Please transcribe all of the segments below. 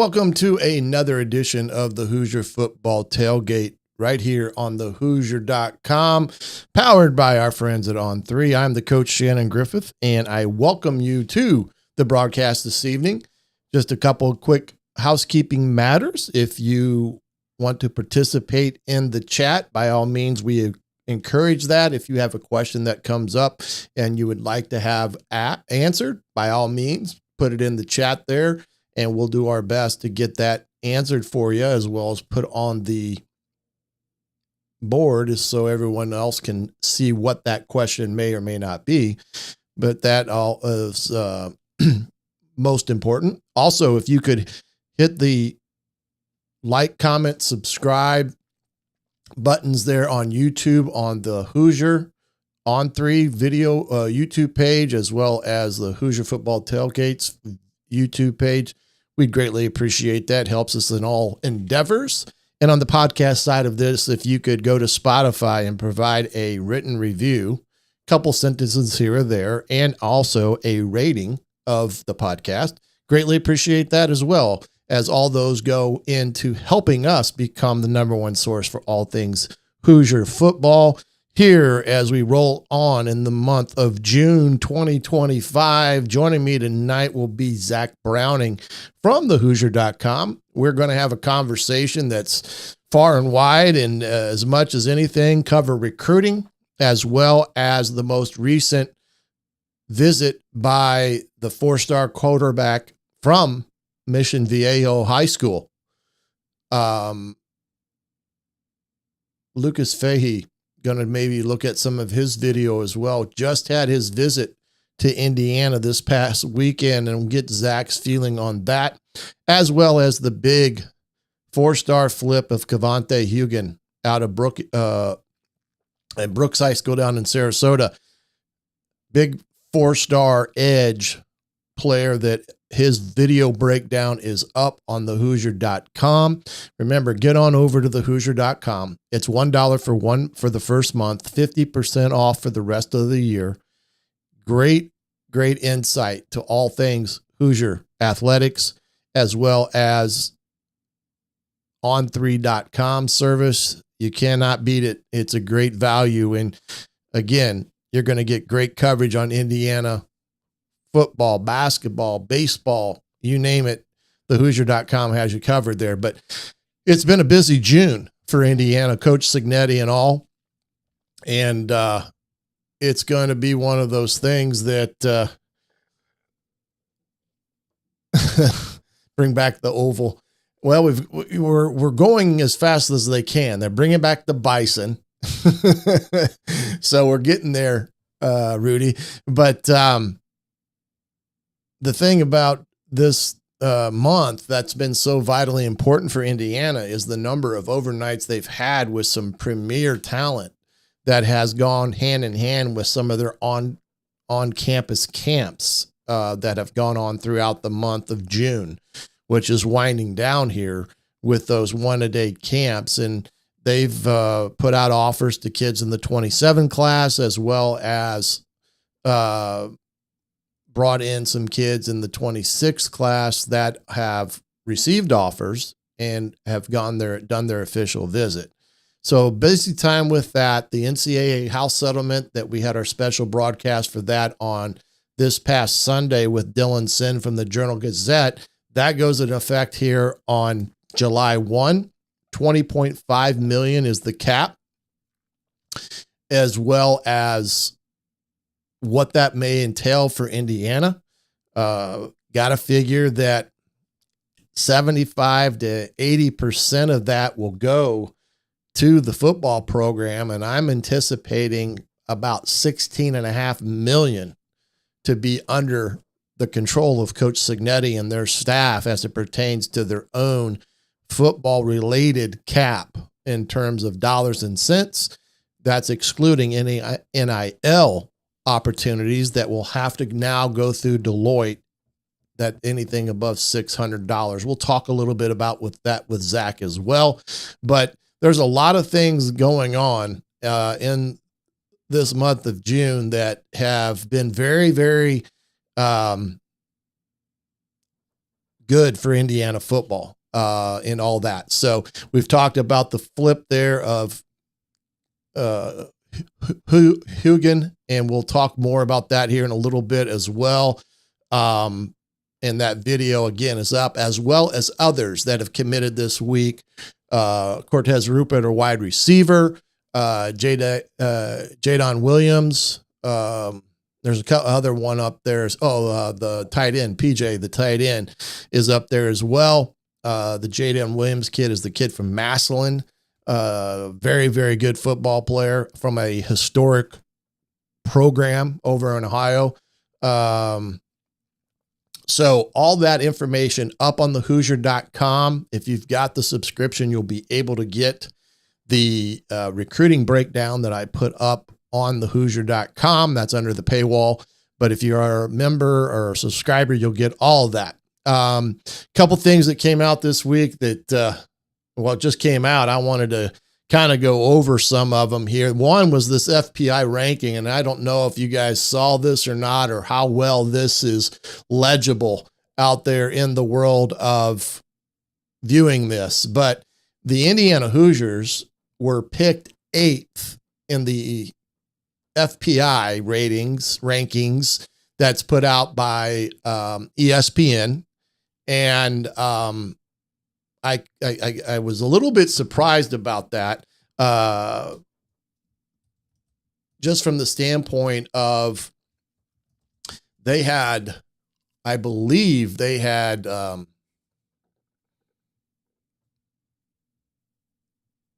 welcome to another edition of the Hoosier Football Tailgate right here on the Hoosier.com, powered by our friends at On3. I'm the coach Shannon Griffith, and I welcome you to the broadcast this evening. Just a couple of quick housekeeping matters. If you want to participate in the chat, by all means, we encourage that. If you have a question that comes up and you would like to have answered, by all means, put it in the chat there, and we'll do our best to get that answered for you, as well as put on the board so everyone else can see what that question may or may not be. But that all is most important. Also, if you could hit the like, comment, subscribe buttons there on YouTube, on the Hoosier On3 video YouTube page, as well as the Hoosier Football Tailgates YouTube page. We'd greatly appreciate that. Helps us in all endeavors. And on the podcast side of this, if you could go to Spotify and provide a written review, couple sentences here or there, and also a rating of the podcast, greatly appreciate that as well, as all those go into helping us become the number one source for all things Hoosier football here as we roll on in the month of June 2025. Joining me tonight will be Zach Browning from the Hoosier.com. We're going to have a conversation that's far and wide, and as much as anything, cover recruiting, as well as the most recent visit by the four-star quarterback from Mission Viejo High School, Lucas Fehee. Going to maybe look at some of his video as well. Just had his visit to Indiana this past weekend, and we'll get Zach's feeling on that, as well as the big four-star flip of Cavante Hugan out of Brooks High School down in Sarasota. Big four-star edge player that his video breakdown is up on the Hoosier.com. Remember, get on over to the Hoosier.com. It's $1 for the first month, 50% off for the rest of the year. Great insight to all things Hoosier athletics, as well as on3.com service. You cannot beat it. It's a great value. And again, you're going to get great coverage on Indiana football, basketball, baseball, you name it. The Hoosier.com has you covered there. But it's been a busy June for Indiana, Coach Cignetti and all. And it's going to be one of those things that bring back the oval. Well, we're going as fast as they can. They're bringing back the Bison. So we're getting there, Rudy. But the thing about this month that's been so vitally important for Indiana is the number of overnights they've had with some premier talent that has gone hand in hand with some of their on-campus camps that have gone on throughout the month of June, which is winding down here with those one-a-day camps. And they've put out offers to kids in the 27 class, as well as brought in some kids in the 26 class that have received offers and have done their official visit. So busy time with that. The NCAA House Settlement, that we had our special broadcast for that on this past Sunday with Dylan Sin from the Journal-Gazette, that goes into effect here on July 1. $20.5 million is the cap, as well as what that may entail for Indiana. Got to figure that 75 to 80% of that will go to the football program. And I'm anticipating about $16.5 million to be under the control of Coach Cignetti and their staff as it pertains to their own football related cap in terms of dollars and cents. That's excluding any NIL opportunities that will have to now go through Deloitte, that anything above $600. We'll talk a little bit about with Zach as well, but there's a lot of things going on in this month of June that have been very, very good good for Indiana football in all that. So we've talked about the flip there of Hugan, and we'll talk more about that here in a little bit as well. And that video again is up, as well as others that have committed this week. Cortez Rupert, a wide receiver, Jadon Williams. There's a other one up there. The tight end, PJ, the tight end, is up there as well. The Jadon Williams kid is the kid from Massillon. Very, very good football player from a historic program over in Ohio. So all that information up on the Hoosier.com. If you've got the subscription, you'll be able to get the recruiting breakdown that I put up on the Hoosier.com. That's under the paywall. But if you are a member or a subscriber, you'll get all of that. Couple things that came out this week that, it just came out. I wanted to kind of go over some of them here. One was this FPI ranking, and I don't know if you guys saw this or not, or how well this is legible out there in the world of viewing this. But the Indiana Hoosiers were picked 8th in the FPI rankings that's put out by ESPN. And I was a little bit surprised about that, just from the standpoint of I believe they had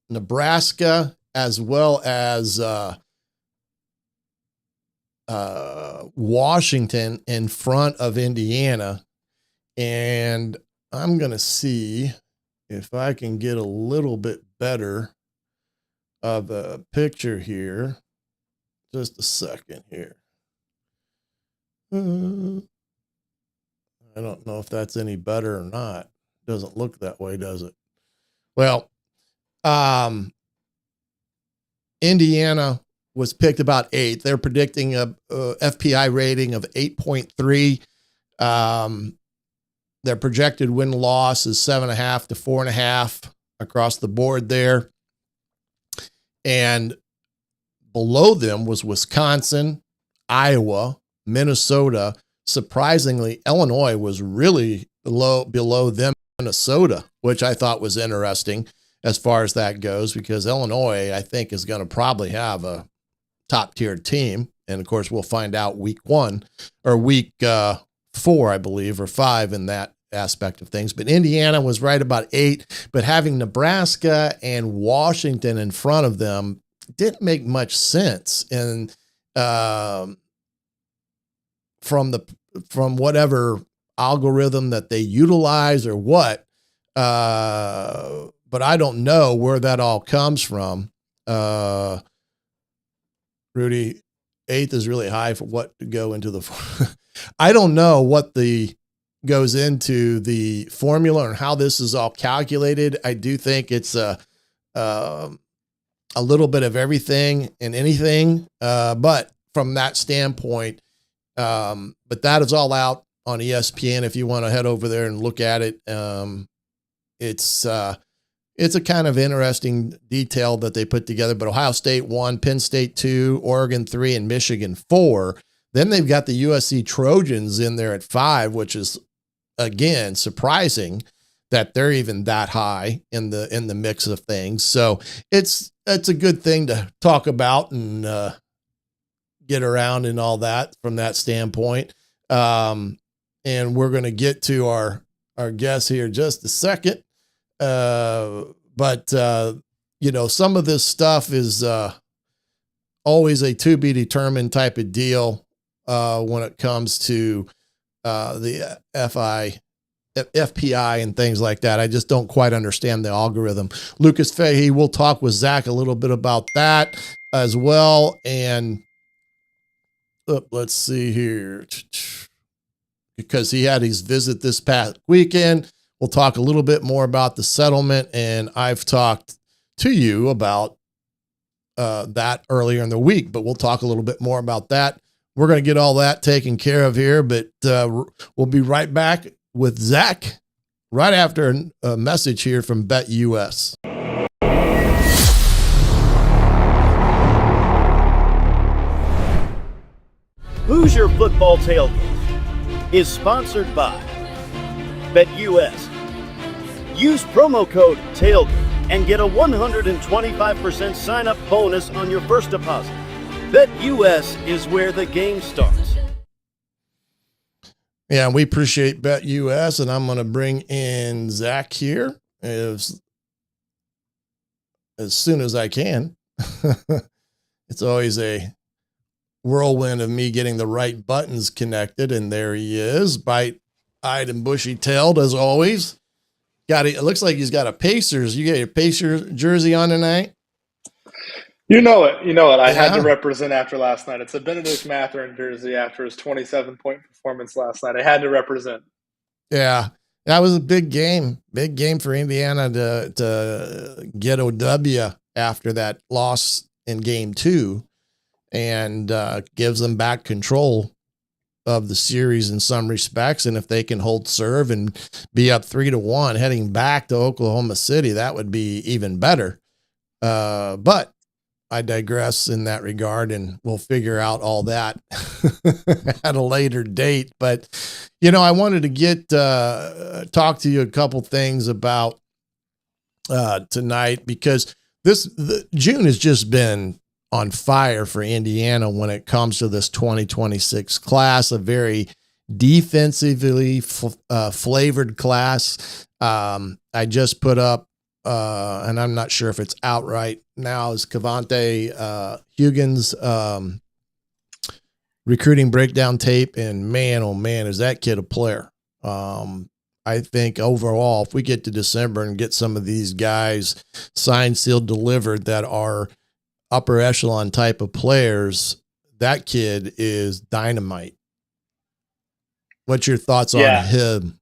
Nebraska as well as Washington in front of Indiana. And I'm going to see if I can get a little bit better of a picture here. Just a second here. I don't know if that's any better or not. Doesn't look that way, does it? Well, Indiana was picked about 8th. They're predicting a FPI rating of 8.3. Their projected win-loss is 7.5 to 4.5 across the board there. And below them was Wisconsin, Iowa, Minnesota. Surprisingly, Illinois was really below them, Minnesota, which I thought was interesting as far as that goes, because Illinois, I think, is going to probably have a top-tier team. And, of course, we'll find out week 4, I believe, or 5 in that aspect of things. But Indiana was right about 8, but having Nebraska and Washington in front of them didn't make much sense. And from whatever algorithm that they utilize or what, but I don't know where that all comes from. Rudy, 8th is really high for what to go into the. I don't know what goes into the formula and how this is all calculated. I do think it's a little bit of everything and anything. But from that standpoint, but that is all out on ESPN. If you want to head over there and look at it, it's a kind of interesting detail that they put together. But Ohio State 1, Penn State 2, Oregon 3, and Michigan 4. Then they've got the USC Trojans in there at 5, which is, again, surprising that they're even that high in the mix of things. So it's a good thing to talk about and get around and all that from that standpoint. And we're going to get to our guest here in just a second. But some of this stuff is always a to be determined type of deal when it comes to the FPI and things like that. I just don't quite understand the algorithm. Lucas Fehee, we'll talk with Zach a little bit about that as well. And let's see here, because he had his visit this past weekend. We'll talk a little bit more about the settlement, and I've talked to you about that earlier in the week, but we'll talk a little bit more about that. We're going to get all that taken care of here, but we'll be right back with Zach right after a message here from BetUS. Hoosier Football Tailgate is sponsored by BetUS. Use promo code TAILGATE and get a 125% sign-up bonus on your first deposit. BetUS is where the game starts. Yeah, we appreciate BetUS, and I'm going to bring in Zach here as soon as I can. It's always a whirlwind of me getting the right buttons connected, and there he is, bright-eyed and bushy-tailed as always. It looks like he's got a Pacers. You got your Pacers jersey on tonight? You know it. I had to represent after last night. It's a Benedict Mathurin jersey after his 27-point performance last night. I had to represent. Yeah, that was a big game. Big game for Indiana to get a W after that loss in game 2, and gives them back control of the series in some respects. And if they can hold serve and be up 3-1 heading back to Oklahoma City, that would be even better. But I digress in that regard, and we'll figure out all that at a later date. But, I wanted to talk to you a couple things about tonight, because June has just been on fire for Indiana when it comes to this 2026 class, a very defensively flavored class. I just put up, and I'm not sure if it's out right now, is Cavante Hugan's recruiting breakdown tape, and man, oh man, is that kid a player. I think overall, if we get to December and get some of these guys signed, sealed, delivered that are upper echelon type of players, that kid is dynamite. What's your thoughts on him?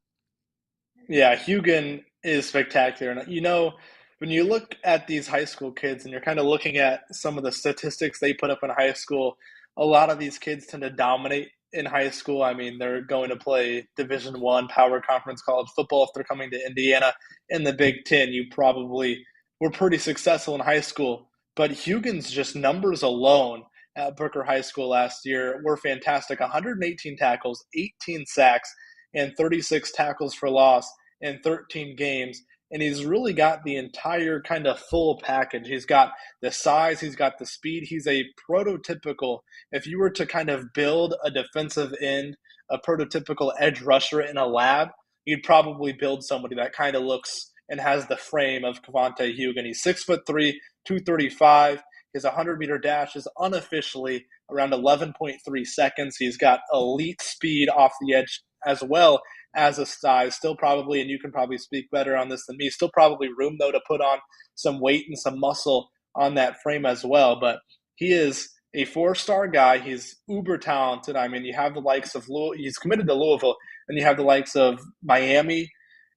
Yeah, Hugan is spectacular. And, when you look at these high school kids and you're kind of looking at some of the statistics they put up in high school, a lot of these kids tend to dominate in high school. I mean, they're going to play Division I Power Conference college football. If they're coming to Indiana in the Big Ten, you probably were pretty successful in high school. But Hugan's just numbers alone at Booker High School last year were fantastic. 118 tackles, 18 sacks, and 36 tackles for loss in 13 games. And he's really got the entire kind of full package. He's got the size, he's got the speed. He's a prototypical, if you were to kind of build a defensive end, a prototypical edge rusher in a lab, you'd probably build somebody that kind of looks and has the frame of Cavante Hugan. He's 6'3", 235. His 100-meter dash is unofficially around 11.3 seconds. He's got elite speed off the edge as well as a size. Still probably, and you can probably speak better on this than me, still probably room, though, to put on some weight and some muscle on that frame as well. But he is a 4-star guy. He's uber talented. I mean, you have the likes of he's committed to Louisville, and you have the likes of Miami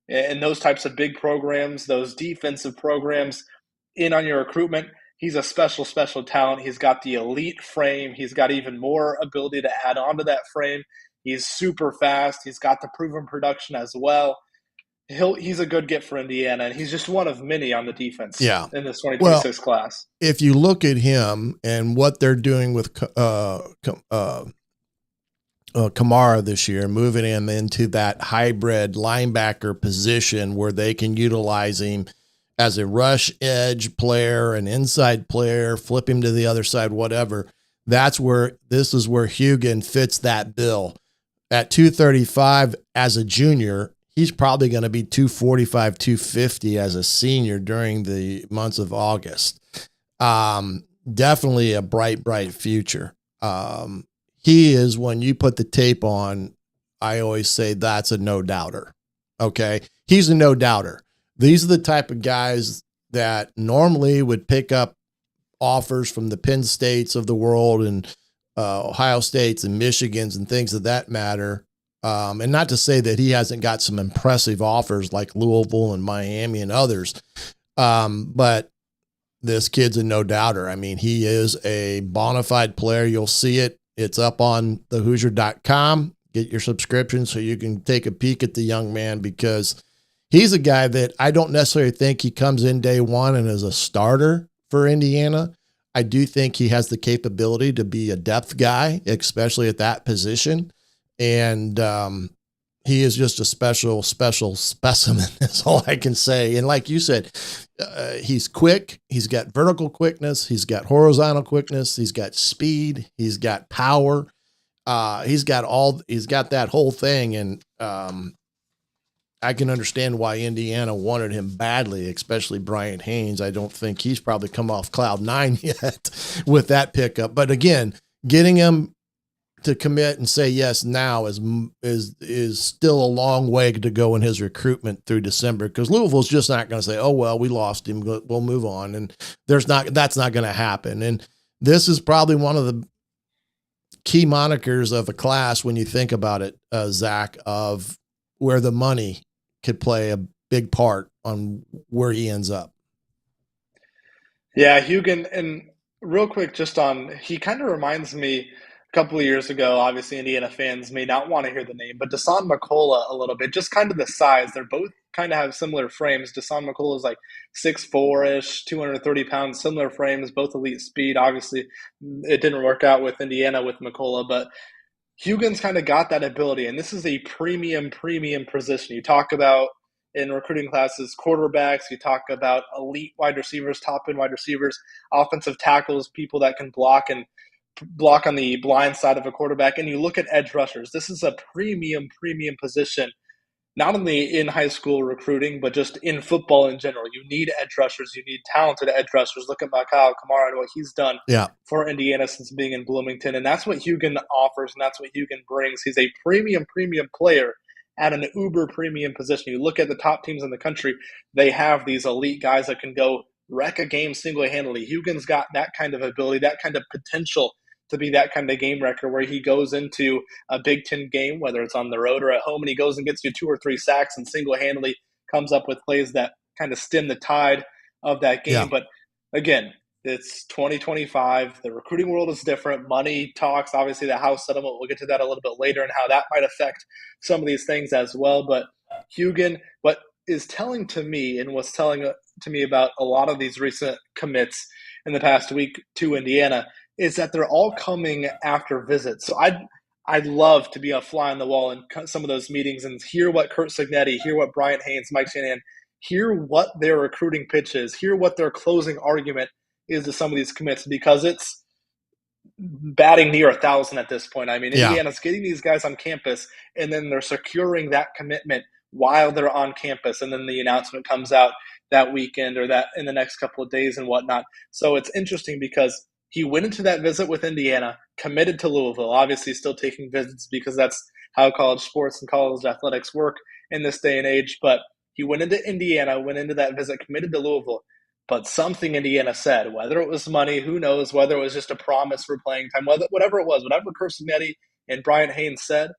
and those types of big programs, those defensive programs in on your recruitment. He's a special, special talent. He's got the elite frame. He's got even more ability to add on to that frame. He's super fast. He's got the proven production as well. He's a good get for Indiana, and he's just one of many on the defense in this 2026 class. If you look at him and what they're doing with Kamara this year, moving him into that hybrid linebacker position where they can utilize him as a rush edge player, an inside player, flip him to the other side, whatever. This is where Hugan fits that bill. At 235 as a junior, he's probably going to be 245, 250 as a senior during the months of August. Definitely a bright future. He is, when you put the tape on, I always say that's a no-doubter. Okay? He's a no-doubter. These are the type of guys that normally would pick up offers from the Penn States of the world and Ohio States and Michigans and things of that matter. And not to say that he hasn't got some impressive offers like Louisville and Miami and others. But this kid's a no-doubter. I mean, he is a bona fide player. You'll see it. It's up on thehoosier.com. Get your subscription so you can take a peek at the young man, because he's a guy that I don't necessarily think he comes in day one and is a starter for Indiana. I do think he has the capability to be a depth guy, especially at that position. And he is just a special specimen. That's all I can say. And like you said, he's quick. He's got vertical quickness. He's got horizontal quickness. He's got speed. He's got power. He's got that whole thing. And I can understand why Indiana wanted him badly, especially Bryant Haynes. I don't think he's probably come off cloud 9 yet with that pickup. But again, getting him to commit and say yes now is still a long way to go in his recruitment through December, because Louisville's just not going to say, oh, well, we lost him, we'll move on. And that's not going to happen. And this is probably one of the key monikers of a class when you think about it, Zach, of where the money could play a big part on where he ends up. Yeah, Hugan, and real quick, he kind of reminds me a couple of years ago. Obviously, Indiana fans may not want to hear the name, but Dasan McCullough a little bit, just kind of the size. They're both kind of have similar frames. Dasan McCullough is like 6'4"-ish, 230 pounds, similar frames, both elite speed. Obviously, it didn't work out with Indiana with McCullough, but Hugan's kind of got that ability, and this is a premium position. You talk about in recruiting classes, quarterbacks, you talk about elite wide receivers, top-end wide receivers, offensive tackles, people that can block on the blind side of a quarterback, and you look at edge rushers. This is a premium position, not only in high school recruiting, but just in football in general. You need edge rushers. You need talented edge rushers. Look at Kyle Kamara and what he's done for Indiana since being in Bloomington, and that's what Hugan offers, and that's what Hugan brings. He's a premium player at an uber premium position. You look at the top teams in the country, they have these elite guys that can go wreck a game single-handedly. Hugan's got that kind of ability, that kind of potential to be that kind of game wrecker, where he goes into a Big Ten game, whether it's on the road or at home, and he goes and gets you 2 or 3 sacks and single-handedly comes up with plays that kind of stem the tide of that game. Yeah. But again, it's 2025. The recruiting world is different. Money talks, obviously the House Settlement, we'll get to that a little bit later and how that might affect some of these things as well. But Hugan, what is telling to me and what's telling to me about a lot of these recent commits in the past week to Indiana is that they're all coming after visits. So I'd love to be a fly on the wall in some of those meetings and hear what Curt Cignetti, hear what Bryant Haynes, Mike Shanahan, hear what their recruiting pitch is, hear what their closing argument is to some of these commits, because it's batting near 1,000 at this point. I mean, Indiana's getting these guys on campus, and then they're securing that commitment while they're on campus, and then the announcement comes out that weekend or that in the next couple of days and whatnot. So it's interesting because he went into that visit with Indiana, committed to Louisville, obviously still taking visits because that's how college sports and college athletics work in this day and age. But he went into Indiana, went into that visit, committed to Louisville. But something Indiana said, whether it was money, who knows, whether it was just a promise for playing time, whatever it was, whatever Curt Cignetti and Bryant Haynes said,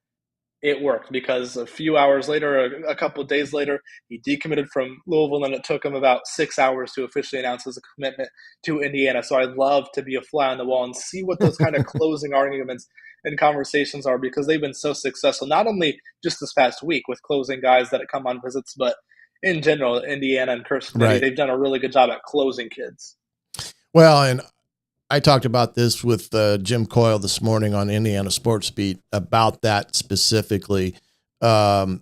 it worked, because a few hours later, a couple of days later, he decommitted from Louisville, and it took him about 6 hours to officially announce his commitment to Indiana. So I'd love to be a fly on the wall and see what those kind of closing arguments and conversations are, because they've been so successful, not only just this past week with closing guys that come on visits, but in general, Indiana and Curt Cignetti, they've done a really good job at closing kids. Well, and I talked about this with Jim Coyle this morning on Indiana Sports Beat about that specifically. I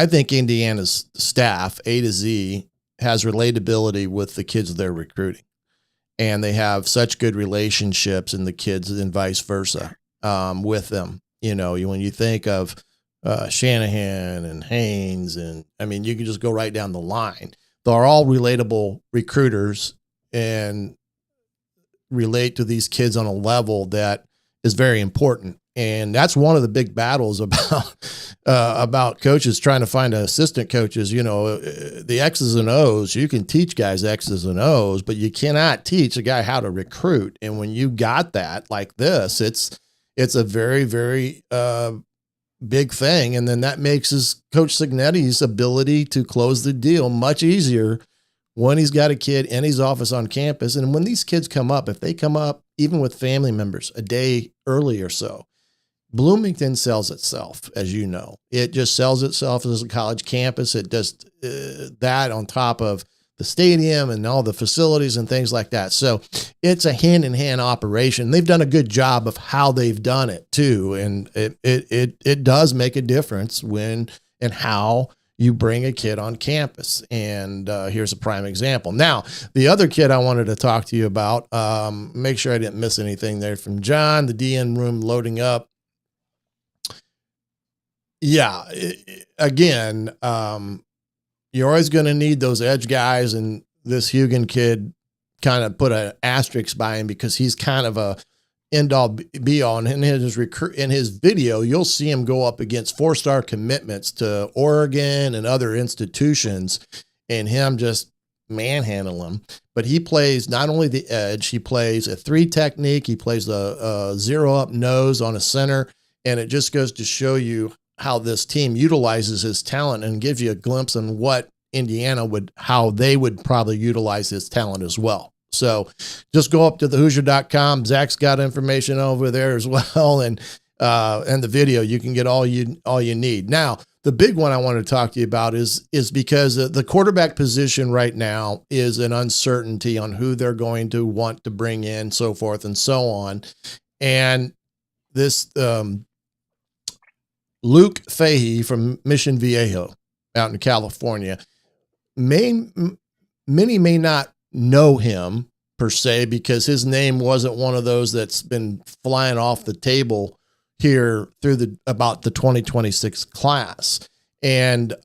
think Indiana's staff, A to Z, has relatability with the kids they're recruiting, and they have such good relationships in the kids and vice versa with them. You know, when you think of Shanahan and Haynes, and I mean, you can just go right down the line. They're all relatable recruiters and relate to these kids on a level that is very important. And that's one of the big battles about coaches trying to find assistant coaches. You know, the X's and O's, you can teach guys X's and O's, but you cannot teach a guy how to recruit. And when you got that like this, it's a very, very big thing. And then that makes Coach Cignetti's ability to close the deal much easier when he's got a kid in his office on campus. And when these kids come up, if they come up even with family members a day early or so, Bloomington sells itself, as you know. It just sells itself as a college campus. It just that on top of the stadium and all the facilities and things like that. So it's a hand-in-hand operation. They've done a good job of how they've done it too, and it does make a difference when and how you bring a kid on campus. And here's a prime example. Now, the other kid I wanted to talk to you about, make sure I didn't miss anything there from John, the DN room loading up. Yeah, again, you're always going to need those edge guys, and this Hugan kid kind of put an asterisk by him because he's kind of a end-all be-all. And in his video, you'll see him go up against 4-star commitments to Oregon and other institutions, and him just manhandle them. But he plays not only the edge, he plays a 3 technique, he plays a zero-up nose on a center, and it just goes to show you how this team utilizes his talent and gives you a glimpse on what Indiana how they would probably utilize his talent as well. So just go up to thehoosier.com. Zach's got information over there as well. And the video, you can get all you need. Now, the big one I want to talk to you about is because the quarterback position right now is an uncertainty on who they're going to want to bring in, so forth and so on. And this, Lucas Fehee from Mission Viejo out in California, many may not know him per se because his name wasn't one of those that's been flying off the table here through about the 2026 class. And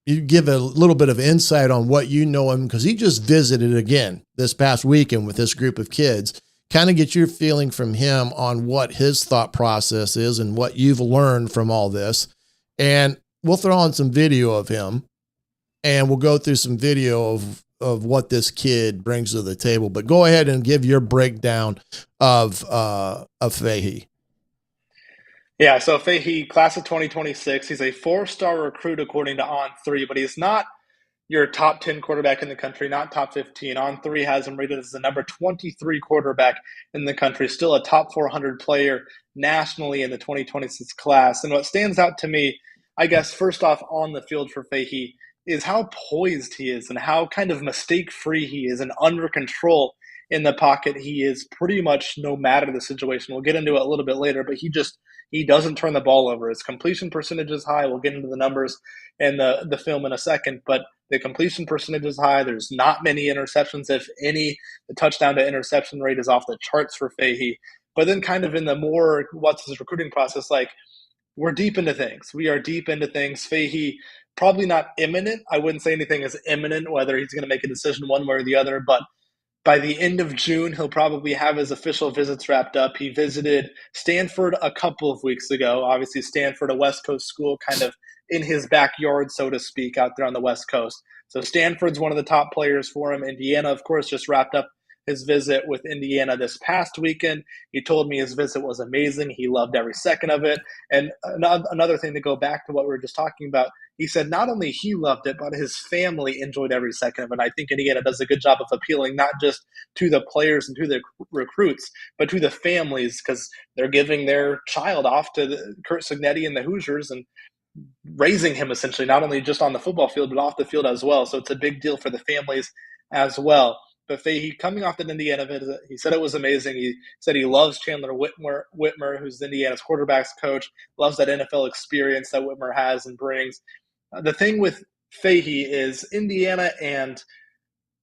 you give a little bit of insight on what you know him, because he just visited again this past weekend with this group of kids. Kind of get your feeling from him on what his thought process is and what you've learned from all this. And we'll throw on some video of him, and we'll go through some video of what this kid brings to the table. But go ahead and give your breakdown of Fahy. Yeah, so Fahy, class of 2026, he's a 4-star recruit according to On3, but he's not your top 10 quarterback in the country, not top 15. On3 has him rated as the number 23 quarterback in the country, still a top 400 player nationally in the 2026 class. And what stands out to me, I guess, first off on the field for Fahy, is how poised he is and how kind of mistake-free he is and under control in the pocket he is pretty much no matter the situation. We'll get into it a little bit later, but he doesn't turn the ball over. His completion percentage is high. We'll get into the numbers and the film in a second, but the completion percentage is high. There's not many interceptions, if any. The touchdown to interception rate is off the charts for Fahy. But then kind of in the more what's his recruiting process like, we're deep into things. We are deep into things. Fahy, probably not imminent. I wouldn't say anything is imminent, whether he's going to make a decision one way or the other, but by the end of June, he'll probably have his official visits wrapped up. He visited Stanford a couple of weeks ago. Obviously, Stanford, a West Coast school, kind of in his backyard, so to speak, out there on the West Coast. So Stanford's one of the top players for him. Indiana, of course, just wrapped up his visit with Indiana this past weekend. He told me his visit was amazing. He loved every second of it. And another thing to go back to what we were just talking about, he said not only he loved it, but his family enjoyed every second of it. And I think Indiana does a good job of appealing not just to the players and to the recruits, but to the families, because they're giving their child off to Curt Cignetti and the Hoosiers and raising him essentially, not only just on the football field, but off the field as well. So it's a big deal for the families as well. But Fahy, coming off that Indiana visit, he said it was amazing. He said he loves Chandler Whitmer, who's Indiana's quarterbacks coach, loves that NFL experience that Whitmer has and brings. The thing with Fahy is Indiana and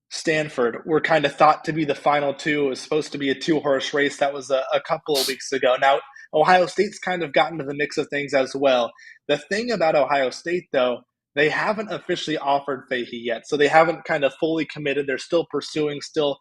Stanford were kind of thought to be the final two. It was supposed to be a 2-horse race. That was a couple of weeks ago. Now, Ohio State's kind of gotten to the mix of things as well. The thing about Ohio State, though, they haven't officially offered Fahy yet. So they haven't kind of fully committed. They're still pursuing, still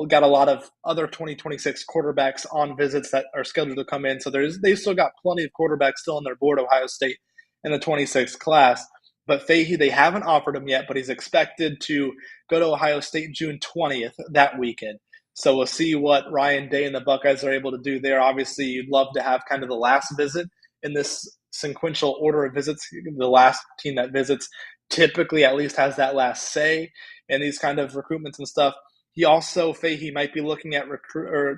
got a lot of other 2026 quarterbacks on visits that are scheduled to come in. So they've still got plenty of quarterbacks still on their board, Ohio State, in the 26th class. But Fahy, they haven't offered him yet, but he's expected to go to Ohio State June 20th that weekend. So we'll see what Ryan Day and the Buckeyes are able to do there. Obviously, you'd love to have kind of the last visit in this sequential order of visits. The last team that visits typically at least has that last say in these kind of recruitments and stuff. He also, Fahy might be looking at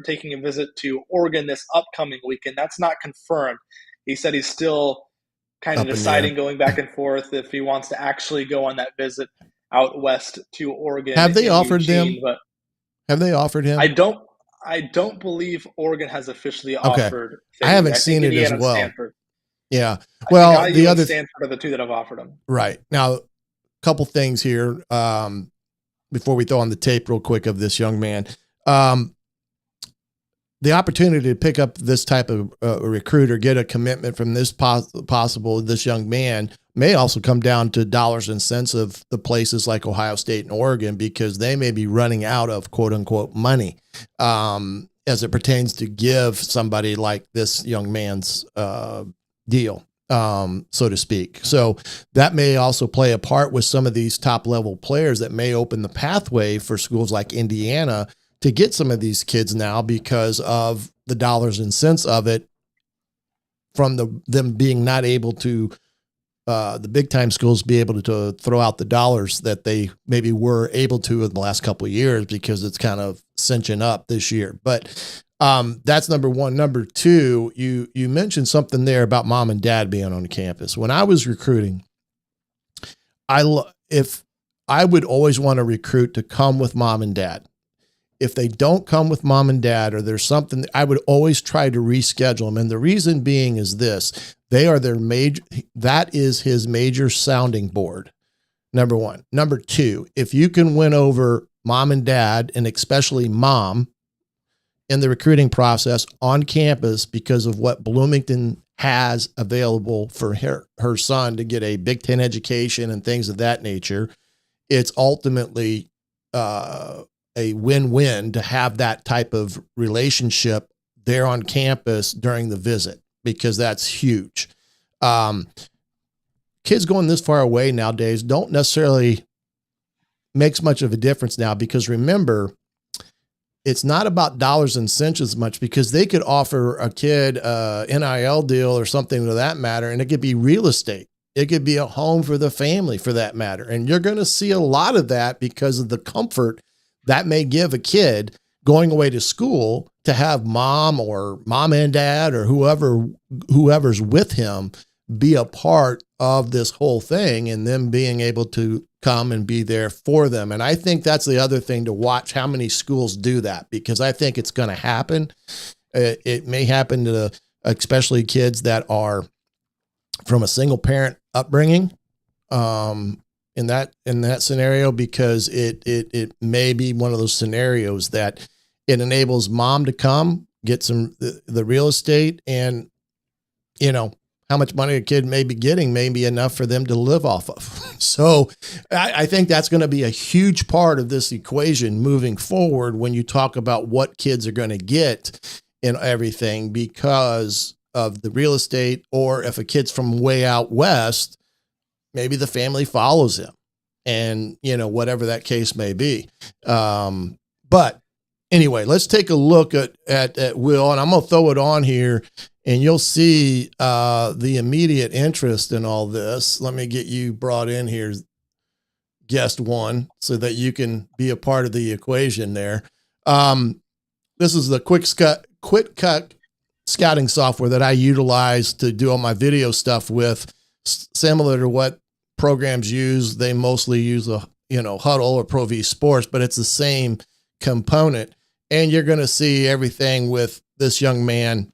taking a visit to Oregon this upcoming weekend. That's not confirmed. He said he's still kind of Up in the air. deciding, going back and forth, if he wants to actually go on that visit out west to Oregon. Have they in offered Eugene, them? But Have they offered him? I don't believe Oregon has officially offered. I haven't I seen think it Indiana as well. and Stanford. Yeah. I Well, think the IU other and Stanford are the two that have offered him. right now, couple things here before we throw on the tape real quick of this young man. The opportunity to pick up this type of recruit or get a commitment from this this young man may also come down to dollars and cents of the places like Ohio State and Oregon, because they may be running out of quote unquote money as it pertains to give somebody like this young man's deal, so to speak. So that may also play a part with some of these top level players that may open the pathway for schools like Indiana to get some of these kids now because of the dollars and cents of it from them being not able to, the big time schools be able to throw out the dollars that they maybe were able to in the last couple of years, because it's kind of cinching up this year. But that's number one. Number two, you mentioned something there about mom and dad being on campus. When I was recruiting, I would always want a recruit to come with mom and dad. If they don't come with mom and dad, or there's something, I would always try to reschedule them. And the reason being is this: they are that is his major sounding board. Number one. Number two, if you can win over mom and dad, and especially mom, in the recruiting process on campus because of what Bloomington has available for her son to get a Big Ten education and things of that nature, it's ultimately a win-win to have that type of relationship there on campus during the visit, because that's huge. Kids going this far away nowadays don't necessarily makes much of a difference now, because remember, it's not about dollars and cents as much, because they could offer a kid a NIL deal or something to that matter, and it could be real estate. It could be a home for the family for that matter. And you're going to see a lot of that because of the comfort that may give a kid going away to school to have mom or mom and dad or whoever's with him be a part of this whole thing, and them being able to come and be there for them. And I think that's the other thing to watch, how many schools do that, because I think it's going to happen. It may happen to especially kids that are from a single parent upbringing, in that scenario, because it may be one of those scenarios that it enables mom to come get the real estate, and how much money a kid may be getting may be enough for them to live off of. So I think that's going to be a huge part of this equation moving forward when you talk about what kids are going to get in everything because of the real estate, or if a kid's from way out west, maybe the family follows him, and whatever that case may be. But anyway, let's take a look at Will, and I'm going to throw it on here, and you'll see the immediate interest in all this. Let me get you brought in here, guest one, so that you can be a part of the equation there. This is the quick cut scouting software that I utilize to do all my video stuff with, similar to what programs use. They mostly use a Huddle or Pro V Sports, but it's the same component. And you're going to see everything with this young man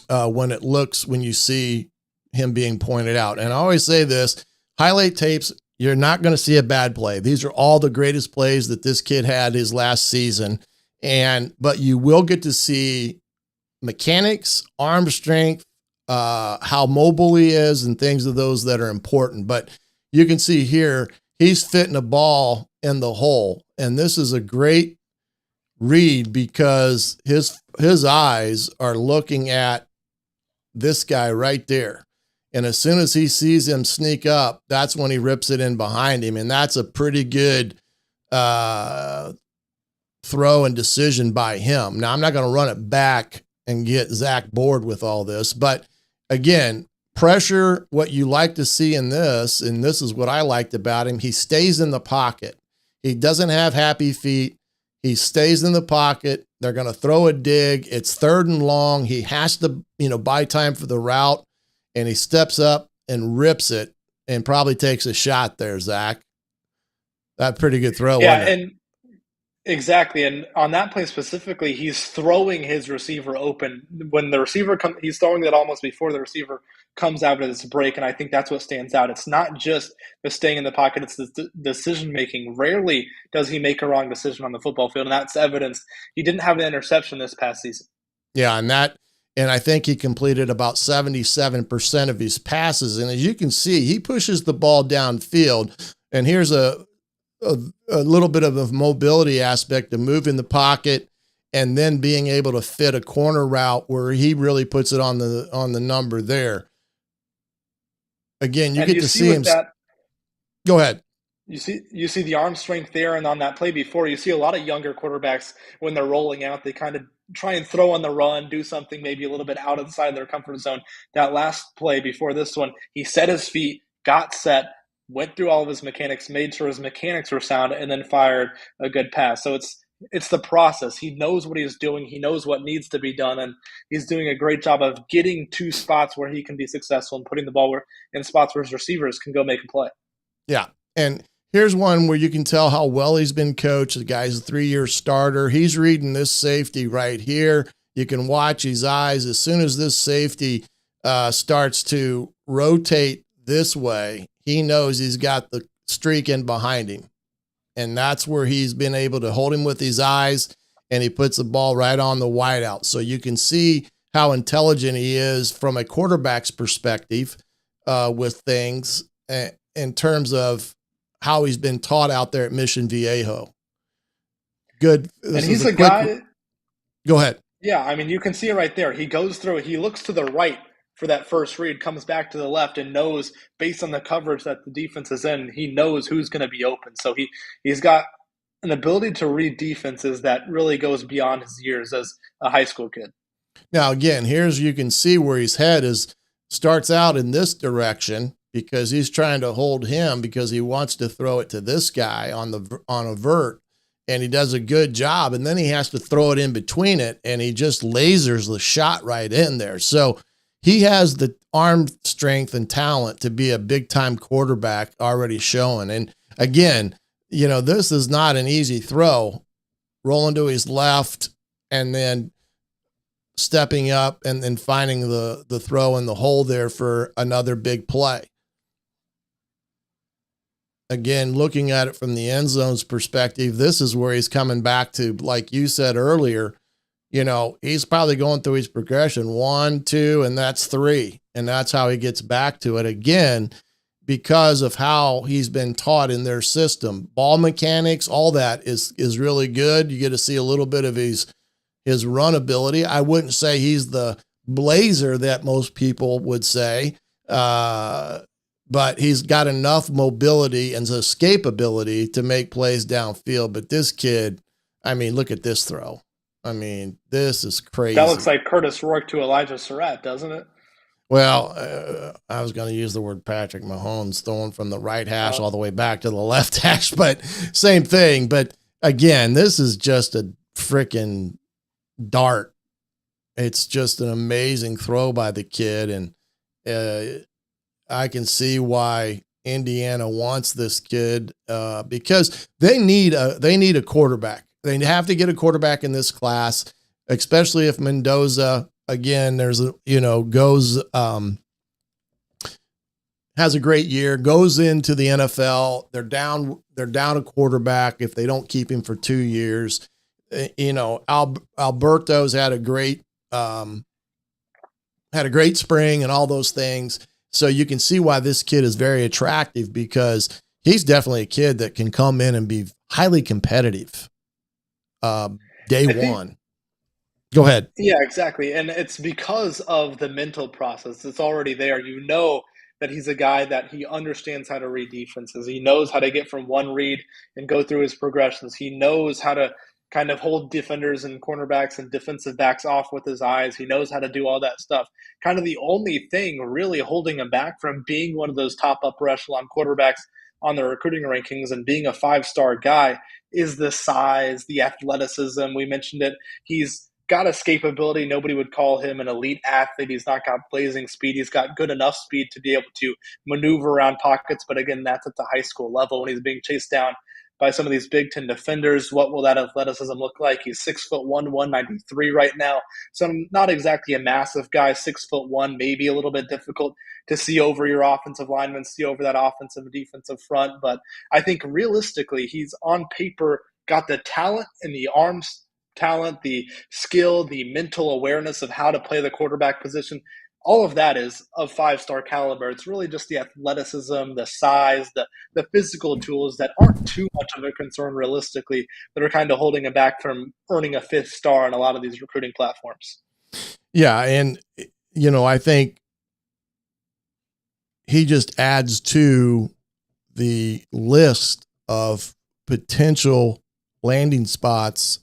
when you see him being pointed out. And I always say this: highlight tapes, you're not going to see a bad play. These are all the greatest plays that this kid had his last season. But you will get to see mechanics, arm strength, how mobile he is, and things of those that are important. But you can see here, he's fitting a ball in the hole. And this is a great read because his eyes are looking at this guy right there. And as soon as he sees him sneak up, that's when he rips it in behind him. And that's a pretty good throw and decision by him. Now, I'm not going to run it back and get Zach bored with all this. But again, pressure, what you like to see in this, and this is what I liked about him, he stays in the pocket. He doesn't have happy feet. He stays in the pocket. They're going to throw a dig. It's 3rd and long. He has to, buy time for the route, and he steps up and rips it and probably takes a shot there, Zach. That's a pretty good throw, wasn't it? And exactly. And on that play specifically, he's throwing his receiver open. When the receiver comes, he's throwing it almost before the receiver comes out of this break. And I think that's what stands out. It's not just the staying in the pocket, it's the decision making. Rarely does he make a wrong decision on the football field. And that's evidence he didn't have an interception this past season. Yeah, and I think he completed about 77% of his passes. And as you can see, he pushes the ball downfield. And here's a little bit of a mobility aspect to move in the pocket and then being able to fit a corner route where he really puts it on the number there. Again, you get to see him. Go ahead. You see the arm strength there, and on that play before, you see a lot of younger quarterbacks when they're rolling out, they kind of try and throw on the run, do something maybe a little bit outside their comfort zone. That last play before this one, he set his feet, got set, went through all of his mechanics, made sure his mechanics were sound, and then fired a good pass. So it's the process. He knows what he's doing. He knows what needs to be done, and he's doing a great job of getting to spots where he can be successful and putting the ball in spots where his receivers can go make a play. Yeah, and here's one where you can tell how well he's been coached. The guy's a 3-year starter. He's reading this safety right here. You can watch his eyes. As soon as this safety starts to rotate this way, he knows he's got the streak in behind him. And that's where he's been able to hold him with his eyes, and he puts the ball right on the wideout. So you can see how intelligent he is from a quarterback's perspective with things in terms of how he's been taught out there at Mission Viejo. Good. And he's a guy. Go ahead. Yeah, I mean, you can see it right there. He goes through, he looks to the right for that first read, comes back to the left, and knows, based on the coverage that the defense is in, he knows who's going to be open. So he's got an ability to read defenses that really goes beyond his years as a high school kid. Now, again, you can see where his head starts out in this direction because he's trying to hold him because he wants to throw it to this guy on a vert, and he does a good job. And then he has to throw it in between it, and he just lasers the shot right in there. So he has the arm strength and talent to be a big-time quarterback already showing. And again, this is not an easy throw, rolling to his left and then stepping up and then finding the throw in the hole there for another big play. Again, looking at it from the end zone's perspective, this is where he's coming back to, like you said earlier, he's probably going through his progression 1, 2, and that's 3. And that's how he gets back to it again, because of how he's been taught in their system. Ball mechanics, all that is really good. You get to see a little bit of his run ability. I wouldn't say he's the blazer that most people would say, but he's got enough mobility and escapability to make plays downfield. But this kid, I mean, look at this throw. I mean, this is crazy. That looks like Curtis Rourke to Elijah Surratt, doesn't it? Well, I was going to use the word Patrick Mahomes throwing from the right hash all the way back to the left hash, but same thing. But again, this is just a freaking dart. It's just an amazing throw by the kid. And I can see why Indiana wants this kid because they need a quarterback. They have to get a quarterback in this class, especially if Mendoza, again, has a great year, goes into the NFL. They're down a quarterback if they don't keep him for 2 years. Alberto's had a great spring and all those things. So you can see why this kid is very attractive because he's definitely a kid that can come in and be highly competitive. Day one. Go ahead. Yeah, exactly. And it's because of the mental process. It's already there. That he's a guy that he understands how to read defenses. He knows how to get from one read and go through his progressions. He knows how to kind of hold defenders and cornerbacks and defensive backs off with his eyes. He knows how to do all that stuff. Kind of the only thing really holding him back from being one of those top upper echelon quarterbacks on the recruiting rankings and being a 5-star guy is the size, the athleticism. We mentioned it. He's got escapability. Nobody would call him an elite athlete. He's not got blazing speed. He's got good enough speed to be able to maneuver around pockets. But again, that's at the high school level when he's being chased down by some of these Big Ten defenders. What will that athleticism look like? He's 6'1", 193 right now. So not exactly a massive guy, 6'1", maybe a little bit difficult to see over your offensive linemen, see over that offensive and defensive front. But I think realistically, he's on paper got the talent and the arms talent, the skill, the mental awareness of how to play the quarterback position. All of that is of 5-star caliber. It's really just the athleticism, the size, the physical tools that aren't too much of a concern realistically that are kind of holding him back from earning a 5th star on a lot of these recruiting platforms. Yeah. And, I think he just adds to the list of potential landing spots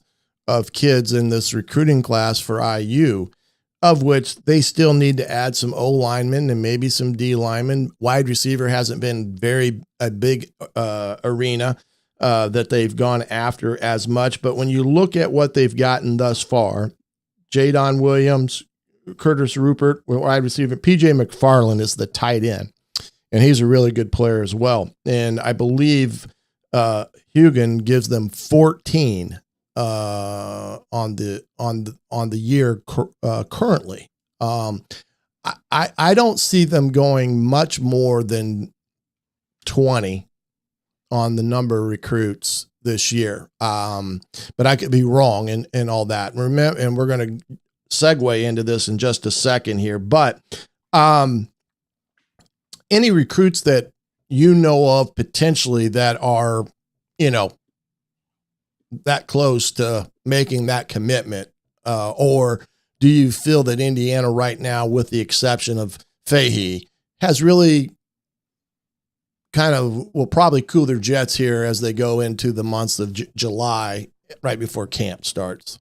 of kids in this recruiting class for IU, of which they still need to add some O linemen and maybe some D linemen. Wide receiver hasn't been a big arena that they've gone after as much. But when you look at what they've gotten thus far, Jadon Williams, Curtis Rupert, wide receiver, PJ McFarland is the tight end, and he's a really good player as well. And I believe Hugan gives them 14 on the year currently. I don't see them going much more than 20 on the number of recruits this year. But I could be wrong and all that. Remember, and we're going to segue into this in just a second here, but any recruits that you know of potentially that are, that close to making that commitment? Or do you feel that Indiana right now, with the exception of Fahy, has really will probably cool their jets here as they go into the months of July, right before camp starts?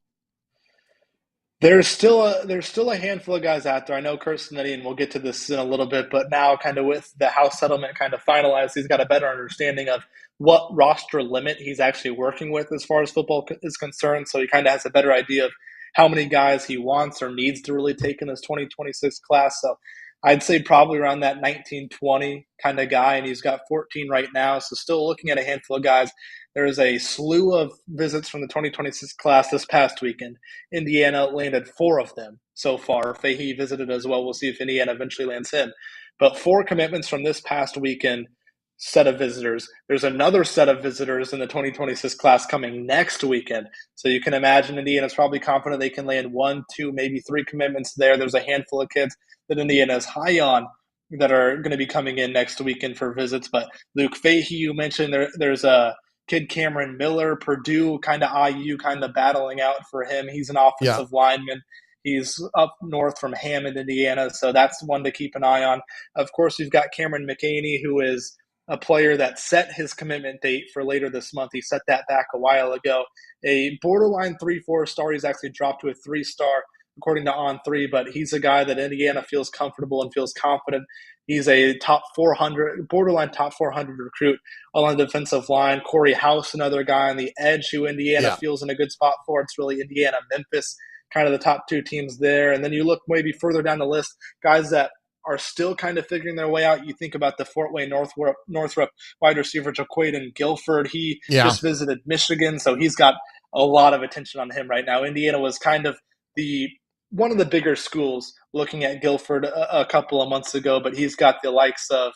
There's still a handful of guys out there. I know Kirstinetti, and we'll get to this in a little bit, but now kind of with the House settlement kind of finalized, he's got a better understanding of what roster limit he's actually working with as far as football is concerned. So he kind of has a better idea of how many guys he wants or needs to really take in this 2026 class. So I'd say probably around that 19, 20 kind of guy, and he's got 14 right now. So still looking at a handful of guys. There's a slew of visits from the 2026 class this past weekend. Indiana landed 4 of them so far. Fahy visited as well. We'll see if Indiana eventually lands him. But 4 commitments from this past weekend set of visitors. There's another set of visitors in the 2026 class coming next weekend. So you can imagine Indiana's probably confident they can land 1, 2, maybe 3 commitments there. There's a handful of kids that Indiana is high on that are going to be coming in next weekend for visits. But Luke Fehee, you mentioned, there's a kid Cameron Miller, Purdue, kind of IU, kind of battling out for him. He's an offensive lineman. He's up north from Hammond, Indiana, so that's one to keep an eye on. Of course, you've got Cameron McHaney, who is a player that set his commitment date for later this month. He set that back a while ago. A borderline 3-4 star. He's actually dropped to a 3-star, according to On3, but he's a guy that Indiana feels comfortable and feels confident. He's a borderline top 400 recruit on the defensive line. Corey House, another guy on the edge who Indiana feels in a good spot for. It's really Indiana, Memphis, kind of the top 2 teams there. And then you look maybe further down the list, guys that are still kind of figuring their way out. You think about the Fort Wayne Northrop wide receiver, Jaquaden Guilford. He just visited Michigan, so he's got a lot of attention on him right now. Indiana was kind of one of the bigger schools looking at Guilford a couple of months ago, but he's got the likes of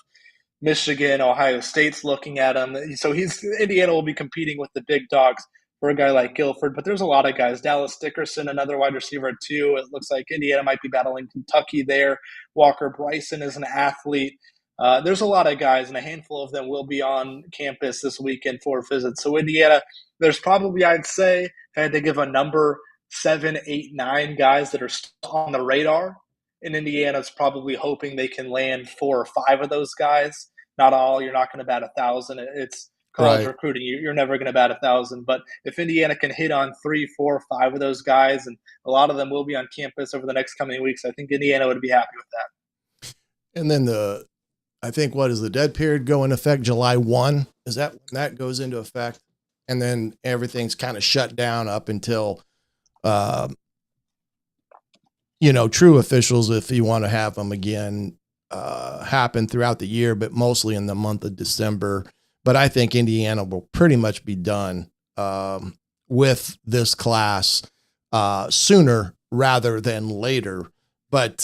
Michigan, Ohio State's looking at him. So Indiana will be competing with the big dogs for a guy like Guilford, but there's a lot of guys. Dallas Dickerson, another wide receiver too. It looks like Indiana might be battling Kentucky there. Walker Bryson is an athlete. There's a lot of guys, and a handful of them will be on campus this weekend for visits. So Indiana, there's probably, I'd say, if I had to give a number, 7, 8, 9 guys that are still on the radar. And Indiana's probably hoping they can land 4 or 5 of those guys. Not all. You're not going to bat 1,000. It's college recruiting. You're never going to bat 1,000. But if Indiana can hit on 3, 4, 5 of those guys, and a lot of them will be on campus over the next coming weeks, I think Indiana would be happy with that. And then I think, what is the dead period go into effect July 1? Is that when that goes into effect? And then everything's kind of shut down up until, true officials, if you want to have them again, happen throughout the year, but mostly in the month of December. But I think Indiana will pretty much be done with this class sooner rather than later. But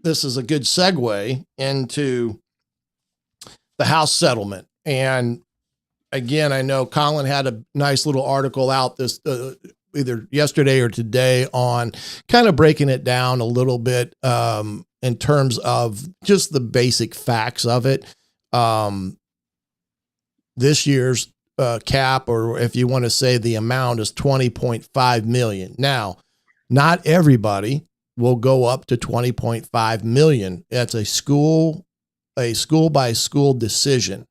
this is a good segue into the House settlement. And again, I know Colin had a nice little article out this either yesterday or today on kind of breaking it down a little bit in terms of just the basic facts of it. This year's cap, or if you want to say the amount, is $20.5 million. Now, not everybody will go up to $20.5 million. It's a school by school decision.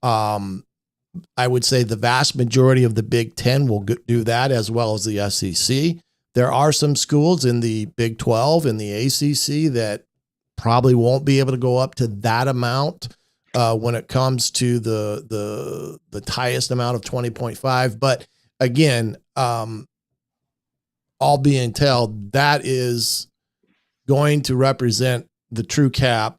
I would say the vast majority of the Big Ten will do that, as well as the SEC. There are some schools in the Big 12 and the ACC that probably won't be able to go up to that amount when it comes to the highest amount of 20.5. But again, all being told, that is going to represent the true cap,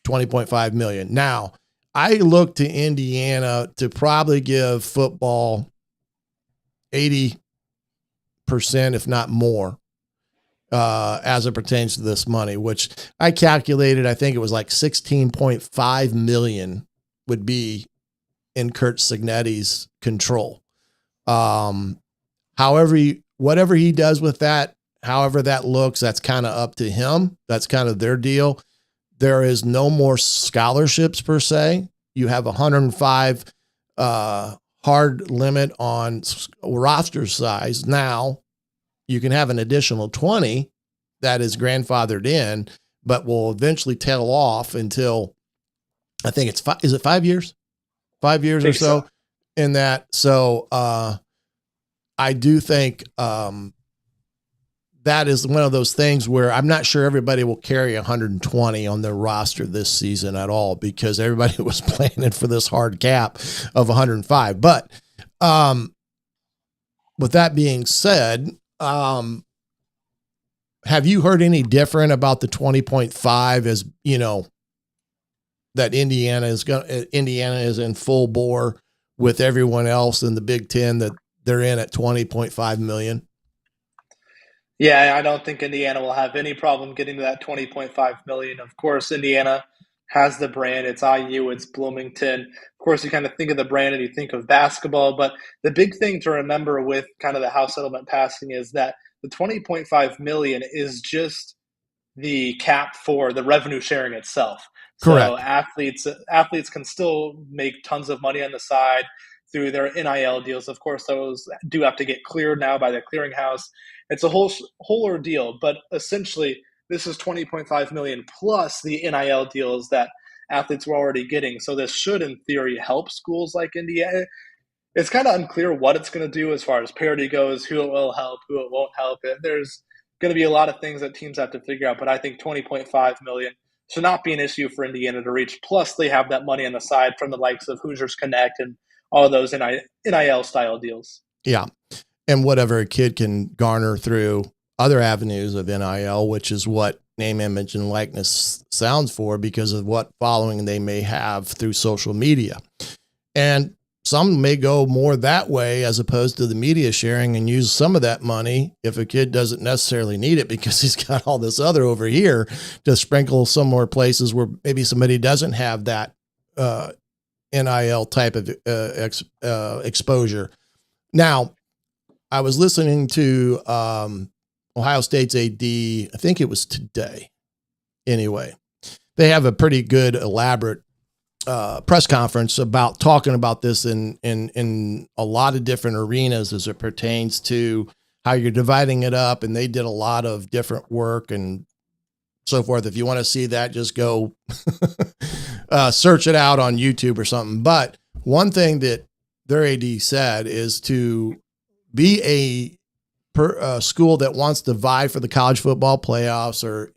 20.5 million. Now, I look to Indiana to probably give football 80%, if not more, as it pertains to this money, which I calculated, I think it was like 16.5 million would be in Curt Cignetti's control. Whatever he does with that, however that looks, that's kind of up to him. That's kind of their deal. There is no more scholarships per se. You have 105 hard limit on roster size. Now you can have an additional 20 that is grandfathered in, but will eventually tail off until I think it's is it 5 years? 5 years or so in that. So I do think that is one of those things where I'm not sure everybody will carry 120 on their roster this season at all, because everybody was planning for this hard cap of 105. But with that being said, have you heard any different about the 20.5 as, that Indiana is in full bore with everyone else in the Big Ten, that they're in at 20.5 million? Yeah, I don't think Indiana will have any problem getting to that 20.5 million. Of course, Indiana has the brand. It's IU, it's Bloomington. Of course, you kind of think of the brand and you think of basketball, but the big thing to remember with kind of the House settlement passing is that the 20.5 million is just the cap for the revenue sharing itself. Correct. So athletes can still make tons of money on the side through their NIL deals. Of course, those do have to get cleared now by the clearinghouse. It's a whole ordeal, but essentially this is 20.5 million plus the NIL deals that athletes were already getting. So this should, in theory, help schools like Indiana. It's kind of unclear what it's going to do as far as parity goes, who it will help, who it won't help. There's going to be a lot of things that teams have to figure out, but I think 20.5 million should not be an issue for Indiana to reach. Plus, they have that money on the side from the likes of Hoosiers Connect and all of those NIL style deals. Yeah. And whatever a kid can garner through other avenues of NIL, which is what name, image, and likeness sounds for, because of what following they may have through social media. And some may go more that way as opposed to the media sharing, and use some of that money if a kid doesn't necessarily need it because he's got all this other over here, to sprinkle some more places where maybe somebody doesn't have that NIL type of exposure. Now, I was listening to Ohio State's AD, I think it was today. Anyway, they have a pretty good elaborate press conference about talking about this in a lot of different arenas as it pertains to how you're dividing it up. And they did a lot of different work and so forth. If you want to see that, just go search it out on YouTube or something. But one thing that their AD said is to be a school that wants to vie for the college football playoffs, or,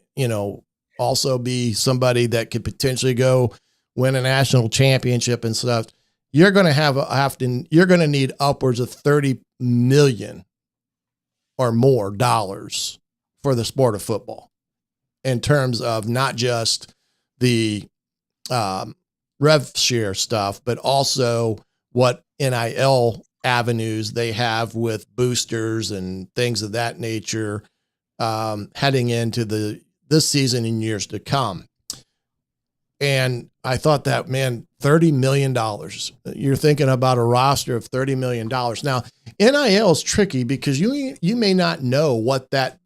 also be somebody that could potentially go win a national championship and stuff, you're going to you're going to need upwards of 30 million or more dollars for the sport of football, in terms of not just the rev share stuff, but also what NIL avenues they have with boosters and things of that nature, heading into this season and years to come. And I thought that, man, $30 million. You're thinking about a roster of $30 million. Now, NIL is tricky because you may not know what that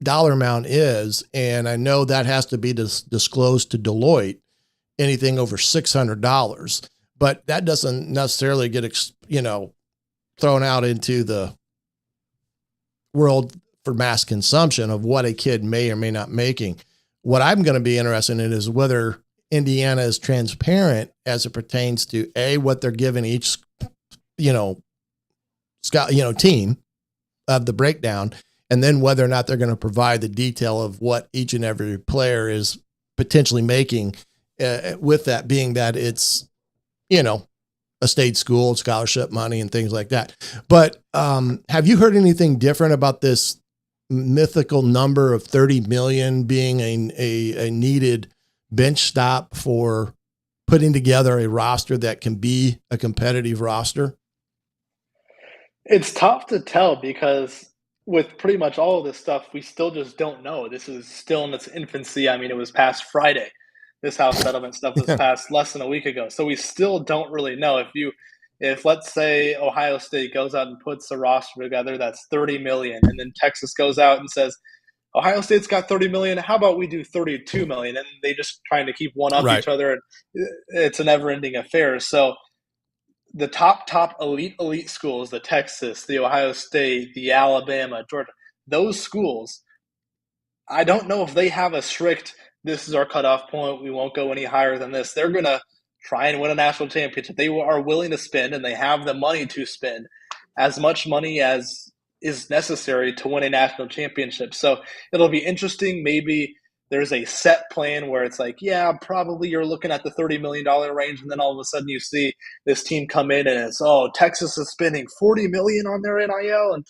dollar amount is. And I know that has to be disclosed to Deloitte, anything over $600, but that doesn't necessarily get, thrown out into the world for mass consumption of what a kid may or may not making. What I'm going to be interested in is whether Indiana is transparent as it pertains to what they're giving each, team of the breakdown, and then whether or not they're going to provide the detail of what each and every player is potentially making, with that being that it's, a state school, scholarship money and things like that. But have you heard anything different about this mythical number of 30 million being a needed bench stop for putting together a roster that can be a competitive roster? It's tough to tell because with pretty much all of this stuff, we still just don't know. This is still in its infancy. I mean, it was past Friday. This house settlement stuff was passed less than a week ago. So we still don't really know. If let's say Ohio State goes out and puts a roster together that's 30 million, and then Texas goes out and says, Ohio State's got 30 million, how about we do 32 million? And they just trying to keep one up each other. And it's a never ending affair. So the top elite schools, the Texas, the Ohio State, the Alabama, Georgia, those schools, I don't know if they have a strict, this is our cutoff point, we won't go any higher than this. They're going to try and win a national championship. They are willing to spend, and they have the money to spend as much money as is necessary to win a national championship. So it'll be interesting. Maybe there's a set plan where it's like, yeah, probably you're looking at the $30 million range, and then all of a sudden you see this team come in and it's, Texas is spending $40 million on their NIL, and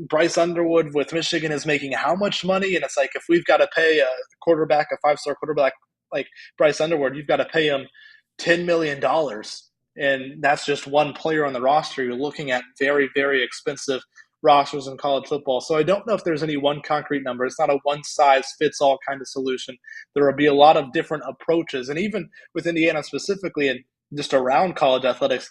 Bryce Underwood with Michigan is making how much money? And it's like, if we've got to pay a quarterback, a 5-star quarterback like Bryce Underwood, you've got to pay him $10 million. And that's just one player on the roster. You're looking at very, very expensive rosters in college football. So I don't know if there's any one concrete number. It's not a one-size-fits-all kind of solution. There will be a lot of different approaches. And even with Indiana specifically, and just around college athletics,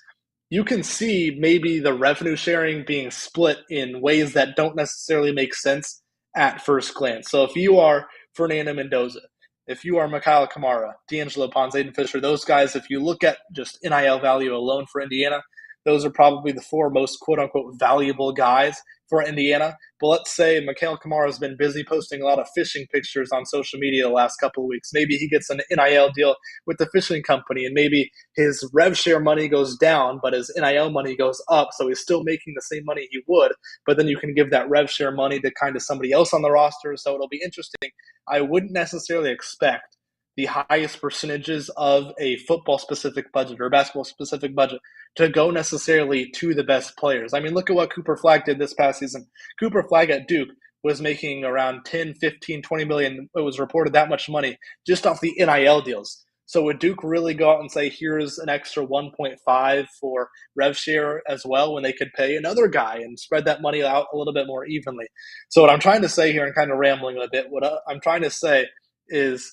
you can see maybe the revenue sharing being split in ways that don't necessarily make sense at first glance. So if you are Fernando Mendoza, if you are Mikhail Kamara, D'Angelo Ponce, Aiden Fisher, those guys, if you look at just NIL value alone for Indiana, those are probably the four most quote-unquote valuable guys for Indiana. But let's say Mikhail Kamara has been busy posting a lot of fishing pictures on social media the last couple of weeks. Maybe he gets an NIL deal with the fishing company, and maybe his rev share money goes down, but his NIL money goes up, so he's still making the same money he would. But then you can give that rev share money to kind of somebody else on the roster, so it'll be interesting. I wouldn't necessarily expect the highest percentages of a football-specific budget or a basketball-specific budget to go necessarily to the best players. I mean, look at what Cooper Flagg did this past season. Cooper Flagg at Duke was making around 10, 15, 20 million. It was reported that much money just off the NIL deals. So would Duke really go out and say, here's an extra 1.5 for rev share as well, when they could pay another guy and spread that money out a little bit more evenly? So what I'm trying to say here, and kind of rambling a bit, what I'm trying to say is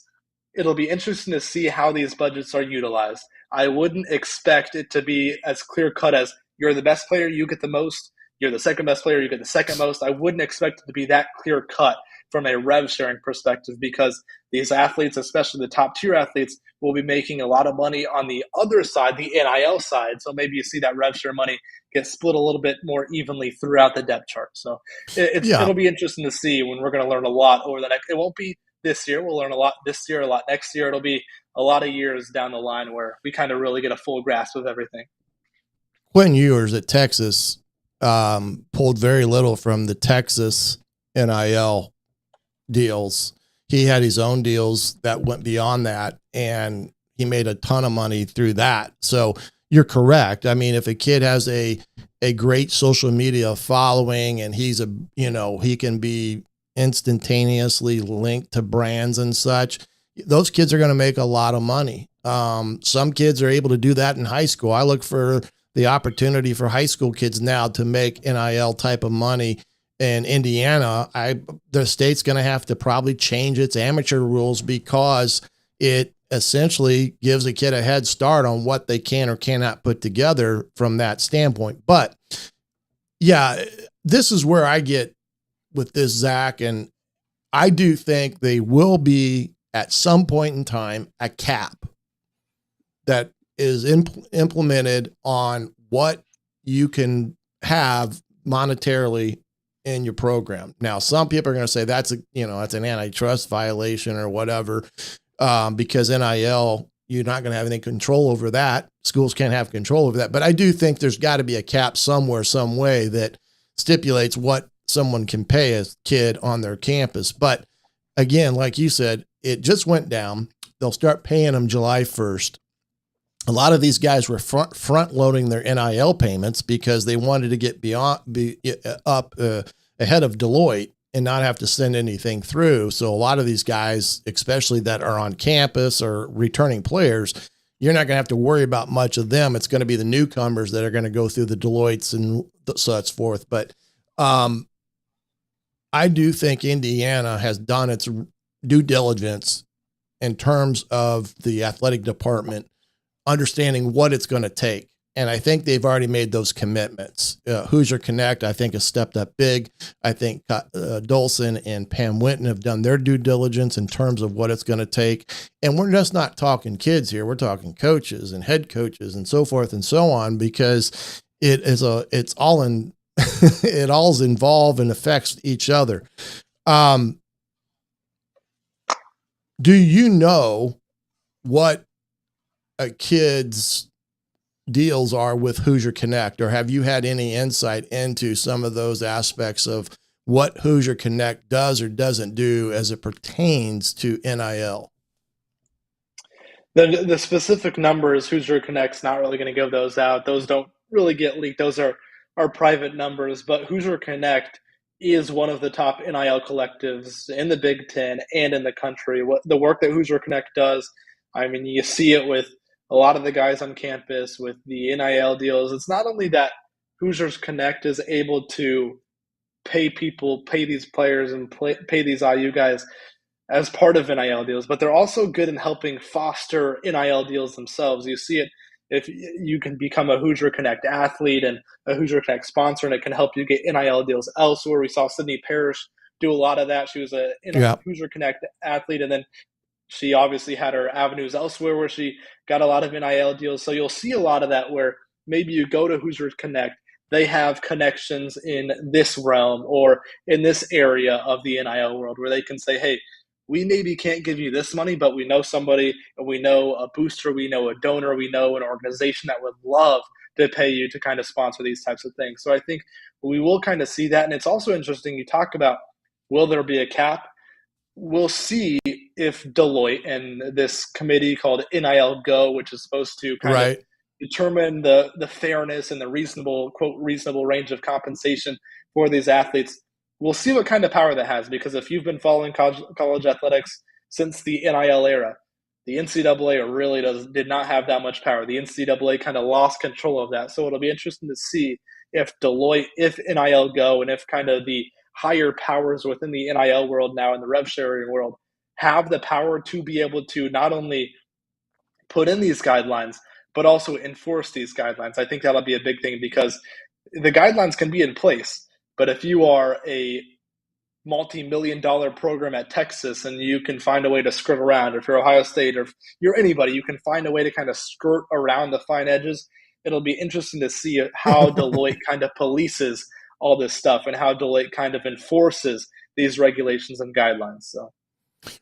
it'll be interesting to see how these budgets are utilized. I wouldn't expect it to be as clear-cut as you're the best player, you get the most. You're the second best player, you get the second most. I wouldn't expect it to be that clear-cut from a rev sharing perspective, because these athletes, especially the top-tier athletes, will be making a lot of money on the other side, the NIL side. So maybe you see that rev share money get split a little bit more evenly throughout the depth chart. So it'll be interesting to see when we're going to learn a lot over the next – it won't be this year. We'll learn a lot this year, a lot next year. It'll be a lot of years down the line where we kind of really get a full grasp of everything. Quinn Ewers at Texas pulled very little from the Texas NIL deals. He had his own deals that went beyond that, and he made a ton of money through that. So you're correct. I mean, if a kid has a great social media following and he can be instantaneously linked to brands and such, those kids are going to make a lot of money. Some kids are able to do that in high school. I look for the opportunity for high school kids now to make NIL type of money. In Indiana, the state's going to have to probably change its amateur rules because it essentially gives a kid a head start on what they can or cannot put together from that standpoint. But yeah, this is where I get with this, Zach, and I do think they will be at some point in time a cap that is implemented on what you can have monetarily in your program. Now, some people are going to say that's an antitrust violation or whatever, because NIL, you're not going to have any control over that. Schools can't have control over that. But I do think there's got to be a cap somewhere, some way that stipulates what someone can pay a kid on their campus. But again, like you said, it just went down. They'll start paying them July 1st. A lot of these guys were front loading their NIL payments because they wanted to get up ahead of Deloitte and not have to send anything through. So a lot of these guys, especially that are on campus or returning players, you're not going to have to worry about much of them. It's going to be the newcomers that are going to go through the Deloittes and such forth. But I do think Indiana has done its due diligence in terms of the athletic department understanding what it's going to take. And I think they've already made those commitments. Hoosier Connect, I think, has stepped up big. I think Dolson and Pam Winton have done their due diligence in terms of what it's going to take. And we're just not talking kids here. We're talking coaches and head coaches and so forth and so on, because it's all it all's involved and affects each other. Do you know what a kid's deals are with Hoosier Connect, or have you had any insight into some of those aspects of what Hoosier Connect does or doesn't do as it pertains to NIL? The specific numbers, Hoosier Connect's not really going to give those out. Those don't really get leaked. Those are private numbers, but Hoosier Connect is one of the top NIL collectives in the Big Ten and in the country. What the work that Hoosier Connect does, I mean, you see it with a lot of the guys on campus with the NIL deals. It's not only that Hoosiers Connect is able to pay these players and pay these IU guys as part of NIL deals, but they're also good in helping foster NIL deals themselves. You see it if you can become a Hoosier Connect athlete and a Hoosier Connect sponsor, and it can help you get NIL deals elsewhere. We saw Sydney Parrish do a lot of that. She was a Hoosier Connect athlete, and then she obviously had her avenues elsewhere where she got a lot of NIL deals. So you'll see a lot of that where maybe you go to Hoosier Connect, they have connections in this realm or in this area of the NIL world where they can say, hey, we maybe can't give you this money, but we know somebody, and we know a booster, we know a donor, we know an organization that would love to pay you to kind of sponsor these types of things. So I think we will kind of see that. And it's also interesting, you talk about, will there be a cap? We'll see if Deloitte and this committee called NIL Go, which is supposed to kind of determine the fairness and the reasonable range of compensation for these athletes, we'll see what kind of power that has. Because if you've been following college athletics since the NIL era, the NCAA really did not have that much power. The NCAA kind of lost control of that. So it'll be interesting to see if Deloitte, if NIL Go, and if kind of the higher powers within the NIL world now in the rev sharing world have the power to be able to not only put in these guidelines, but also enforce these guidelines. I think that'll be a big thing, because the guidelines can be in place, but if you are a multi-million-dollar program at Texas and you can find a way to skirt around, or if you're Ohio State, or if you're anybody, you can find a way to kind of skirt around the fine edges. It'll be interesting to see how Deloitte kind of polices all this stuff and how Deloitte kind of enforces these regulations and guidelines. So,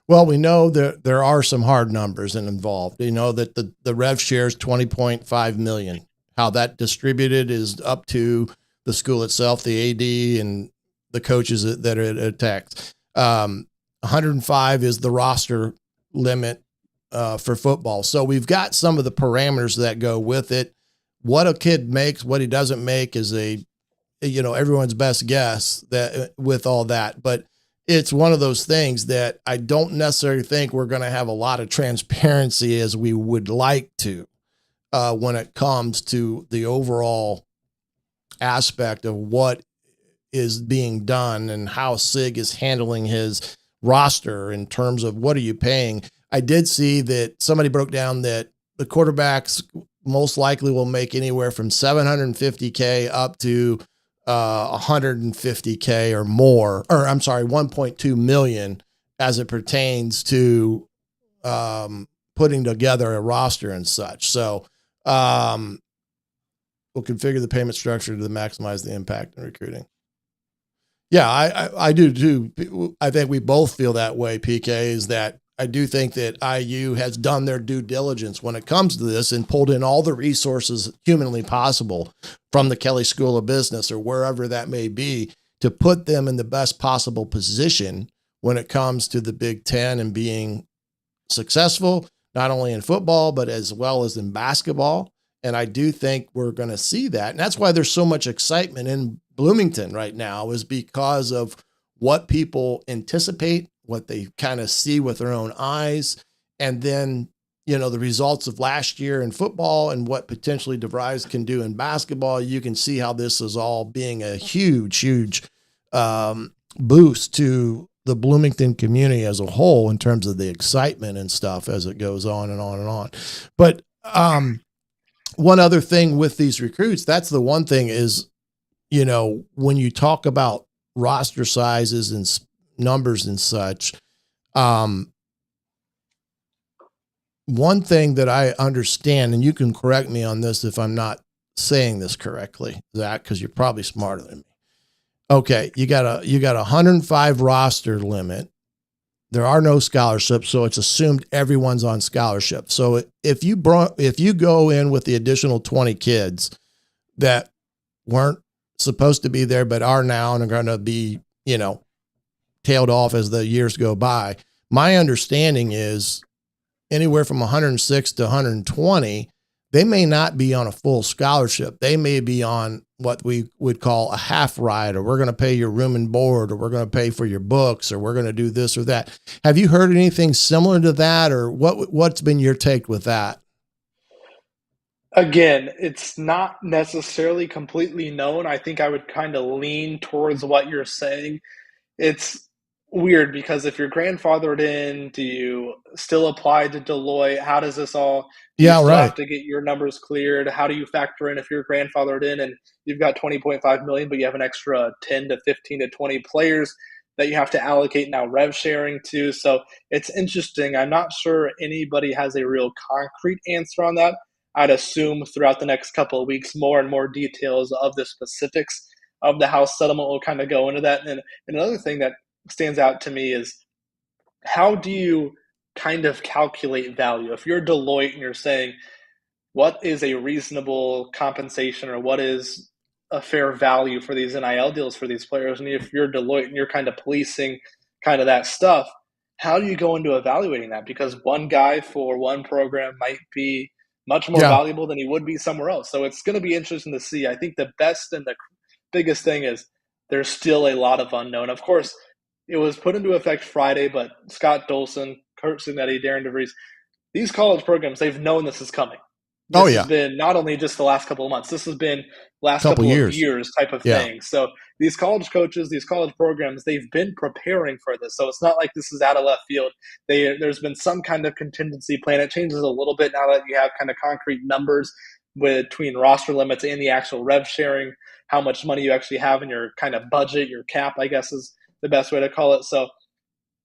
well, we know that there are some hard numbers involved. You know that the rev share is $20.5 million. How that distributed is up to the school itself, the AD and the coaches that are attacked. 105 is the roster limit for football. So we've got some of the parameters that go with it. What a kid makes, what he doesn't make is everyone's best guess that with all that. But it's one of those things that I don't necessarily think we're going to have a lot of transparency as we would like to when it comes to the overall aspect of what is being done and how SIG is handling his roster in terms of what are you paying. I did see that somebody broke down that the quarterbacks most likely will make anywhere from $750K up to $150K or more, or I'm sorry, 1.2 million as it pertains to putting together a roster and such. So we'll configure the payment structure to maximize the impact in recruiting. Yeah, I do too. I think we both feel that way, PK, is that I do think that IU has done their due diligence when it comes to this and pulled in all the resources humanly possible from the Kelley School of Business or wherever that may be to put them in the best possible position when it comes to the Big Ten and being successful, not only in football, but as well as in basketball. And I do think we're going to see that. And that's why there's so much excitement in Bloomington right now, is because of what people anticipate, what they kind of see with their own eyes. And then, the results of last year in football and what potentially DeVries can do in basketball. You can see how this is all being a huge boost to the Bloomington community as a whole in terms of the excitement and stuff as it goes on and on and on. But one other thing with these recruits, that's the one thing is, when you talk about roster sizes and numbers and such, one thing that I understand, and you can correct me on this if I'm not saying this correctly, Zach, because you're probably smarter than me. Okay, you got a 105 roster limit. There are no scholarships, so it's assumed everyone's on scholarship. So if you go in with the additional 20 kids that weren't supposed to be there but are now and are going to be, tailed off as the years go by, my understanding is anywhere from 106 to 120, they may not be on a full scholarship. They may be on what we would call a half ride, or we're going to pay your room and board, or we're going to pay for your books, or we're going to do this or that. Have you heard anything similar to that, or what's been your take with that? Again, it's not necessarily completely known. I think I would kind of lean towards what you're saying. It's weird because if you're grandfathered in, do you still apply to Deloitte? How does this all? Do you still have to get your numbers cleared? How do you factor in if you're grandfathered in and you've got 20.5 million, but you have an extra 10 to 15 to 20 players that you have to allocate now rev sharing to? So it's interesting. I'm not sure anybody has a real concrete answer on that. I'd assume throughout the next couple of weeks, more and more details of the specifics of the House settlement will kind of go into that. And another thing that stands out to me is, how do you kind of calculate value? If you're Deloitte and you're saying, what is a reasonable compensation, or what is a fair value for these NIL deals for these players? And if you're Deloitte and you're kind of policing kind of that stuff, how do you go into evaluating that? Because one guy for one program might be much more valuable than he would be somewhere else. So it's going to be interesting to see. I think the best and the biggest thing is there's still a lot of unknown. Of course, it was put into effect Friday, but Scott Dolson, Kurt Signetti, Darren DeVries, these college programs, they've known this is coming. This has been not only just the last couple of months, this has been last couple of years type of thing. So these college coaches, these college programs, they've been preparing for this. So it's not like this is out of left field. There's been some kind of contingency plan. It changes a little bit now that you have kind of concrete numbers between roster limits and the actual rev sharing, how much money you actually have in your kind of budget, your cap, I guess is the best way to call it. So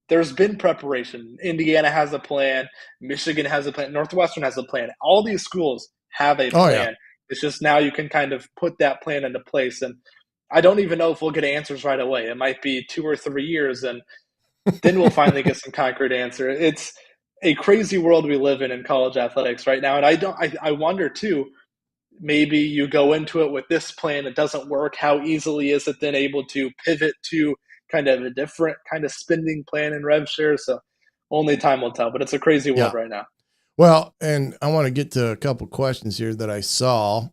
there's been preparation. Indiana has a plan. Michigan has a plan. Northwestern has a plan. All these schools have a plan. It's just now you can kind of put that plan into place. And I don't even know if we'll get answers right away. It might be 2 or 3 years, and then we'll finally get some concrete answer. It's a crazy world we live in college athletics right now. And I wonder too, maybe you go into it with this plan, it doesn't work. How easily is it then able to pivot to kind of a different kind of spending plan and rev share? So only time will tell, but it's a crazy world right now. Well, and I want to get to a couple questions here that I saw.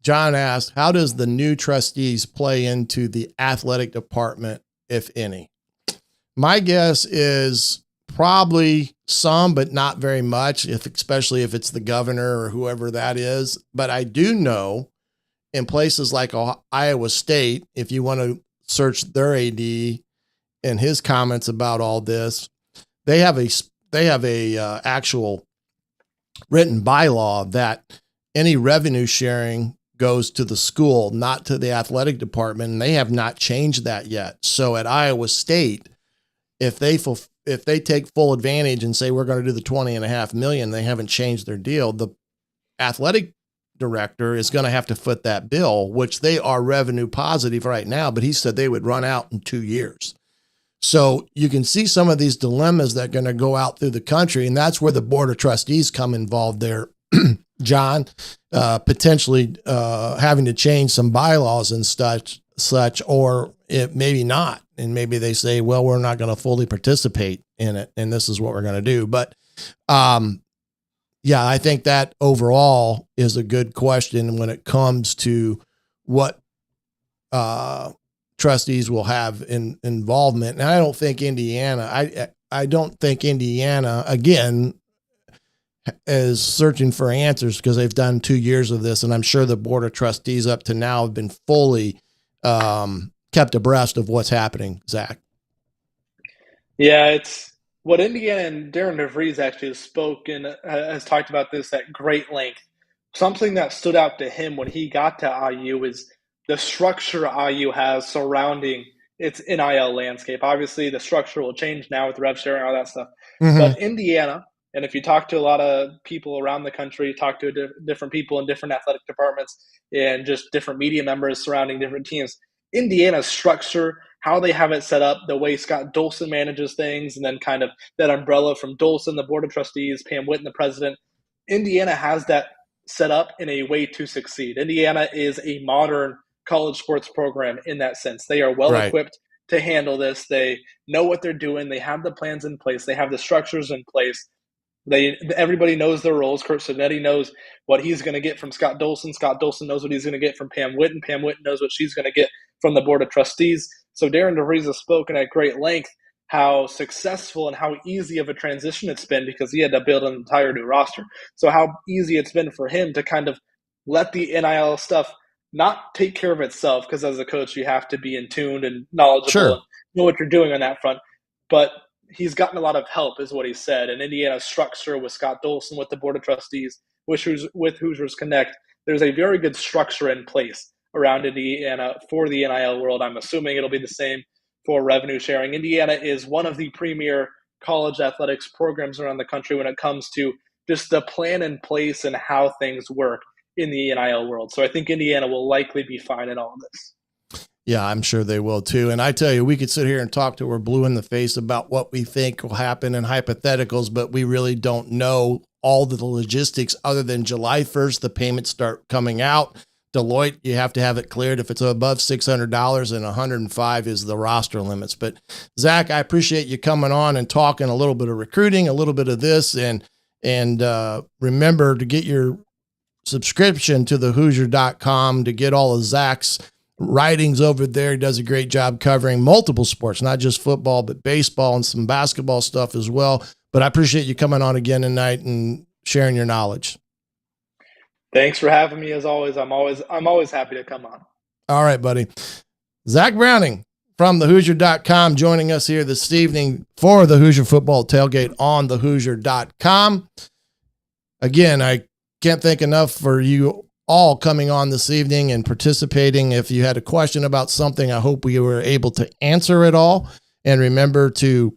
John asked, how does the new trustees play into the athletic department, if any? My guess is probably some, but not very much, especially if it's the governor or whoever that is. But I do know in places like Iowa State, if you want to search their AD and his comments about all this, they have a actual written bylaw that any revenue sharing goes to the school, not to the athletic department. And they have not changed that yet. So at Iowa State, if they take full advantage and say, we're going to do the 20.5 million, they haven't changed their deal. The athletic director is going to have to foot that bill, which they are revenue positive right now, but he said they would run out in 2 years. So you can see some of these dilemmas that are going to go out through the country. And that's where the board of trustees come involved there, John, potentially having to change some bylaws and such, or it maybe not. And maybe they say, well, we're not going to fully participate in it, and this is what we're going to do. But yeah, I think that overall is a good question when it comes to what trustees will have involvement. And I don't think Indiana, I don't think Indiana, again, is searching for answers because they've done 2 years of this. And I'm sure the board of trustees up to now have been fully kept abreast of what's happening, Zach. Yeah, it's what Indiana and Darren DeVries actually has spoken, has talked about this at great length. Something that stood out to him when he got to IU is the structure IU has surrounding its NIL landscape. Obviously, the structure will change now with rev sharing and all that stuff. Mm-hmm. But Indiana, and if you talk to a lot of people around the country, talk to different people in different athletic departments and just different media members surrounding different teams, Indiana's structure, how they have it set up, the way Scott Dolson manages things, and then kind of that umbrella from Dolson, the board of trustees, Pam Whitten, the president, Indiana has that set up in a way to succeed. Indiana is a modern college sports program in that sense. They are well equipped to handle this. They know what they're doing. They have the plans in place. They have the structures in place. Everybody knows their roles. Kurt Cinetti knows what he's going to get from Scott Dolson. Scott Dolson knows what he's going to get from Pam Whitten. Pam Whitten knows what she's going to get from the board of trustees. So Darren DeVries has spoken at great length how successful and how easy of a transition it's been because he had to build an entire new roster. So how easy it's been for him to kind of let the NIL stuff not take care of itself, because as a coach you have to be in tune and knowledgeable and know what you're doing on that front. But he's gotten a lot of help, is what he said. And Indiana's structure with Scott Dolson, with the board of trustees, with Hoosiers Connect, there's a very good structure in place around Indiana for the NIL world. I'm assuming it'll be the same for revenue sharing. Indiana is one of the premier college athletics programs around the country when it comes to just the plan in place and how things work in the NIL world. So I think Indiana will likely be fine in all of this. Yeah, I'm sure they will too. And I tell you, we could sit here and talk till we're blue in the face about what we think will happen in hypotheticals, but we really don't know all the logistics other than July 1st, the payments start coming out. Deloitte, you have to have it cleared if it's above $600, and 105 is the roster limits. But Zach, I appreciate you coming on and talking a little bit of recruiting, a little bit of this, and remember to get your subscription to the Hoosier.com to get all of Zach's writings over there. He does a great job covering multiple sports, not just football, but baseball and some basketball stuff as well. But I appreciate you coming on again tonight and sharing your knowledge. Thanks for having me. As always, I'm always happy to come on. All right, buddy. Zach Browning from the Hoosier.com joining us here this evening for the Hoosier Football Tailgate on the Hoosier.com. Again, I can't thank enough for you all coming on this evening and participating. If you had a question about something, I hope we were able to answer it all. And remember to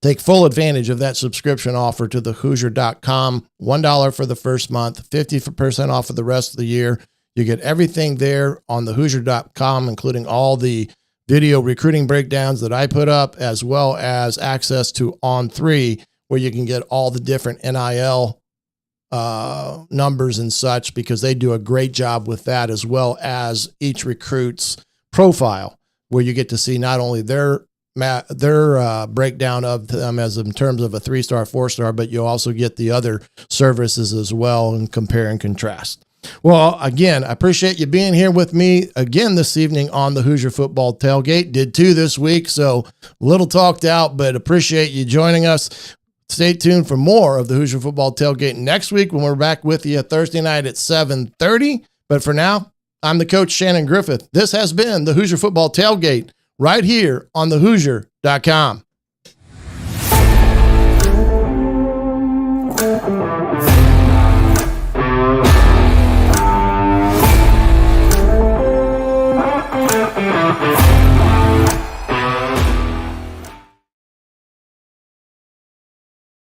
take full advantage of that subscription offer to the Hoosier.com. $1 for the first month, 50% off for the rest of the year. You get everything there on the Hoosier.com, including all the video recruiting breakdowns that I put up, as well as access to On3, where you can get all the different NIL numbers and such, because they do a great job with that, as well as each recruit's profile, where you get to see not only their breakdown of them as in terms of a 3-star, 4-star, but you'll also get the other services as well and compare and contrast. Well, again, I appreciate you being here with me again this evening on the Hoosier Football Tailgate. Did 2 this week, so a little talked out, but appreciate you joining us. Stay tuned for more of the Hoosier Football Tailgate next week when we're back with you Thursday night at 7:30. But for now, I'm the coach, Shannon Griffith. This has been the Hoosier Football Tailgate right here on thehoosier.com.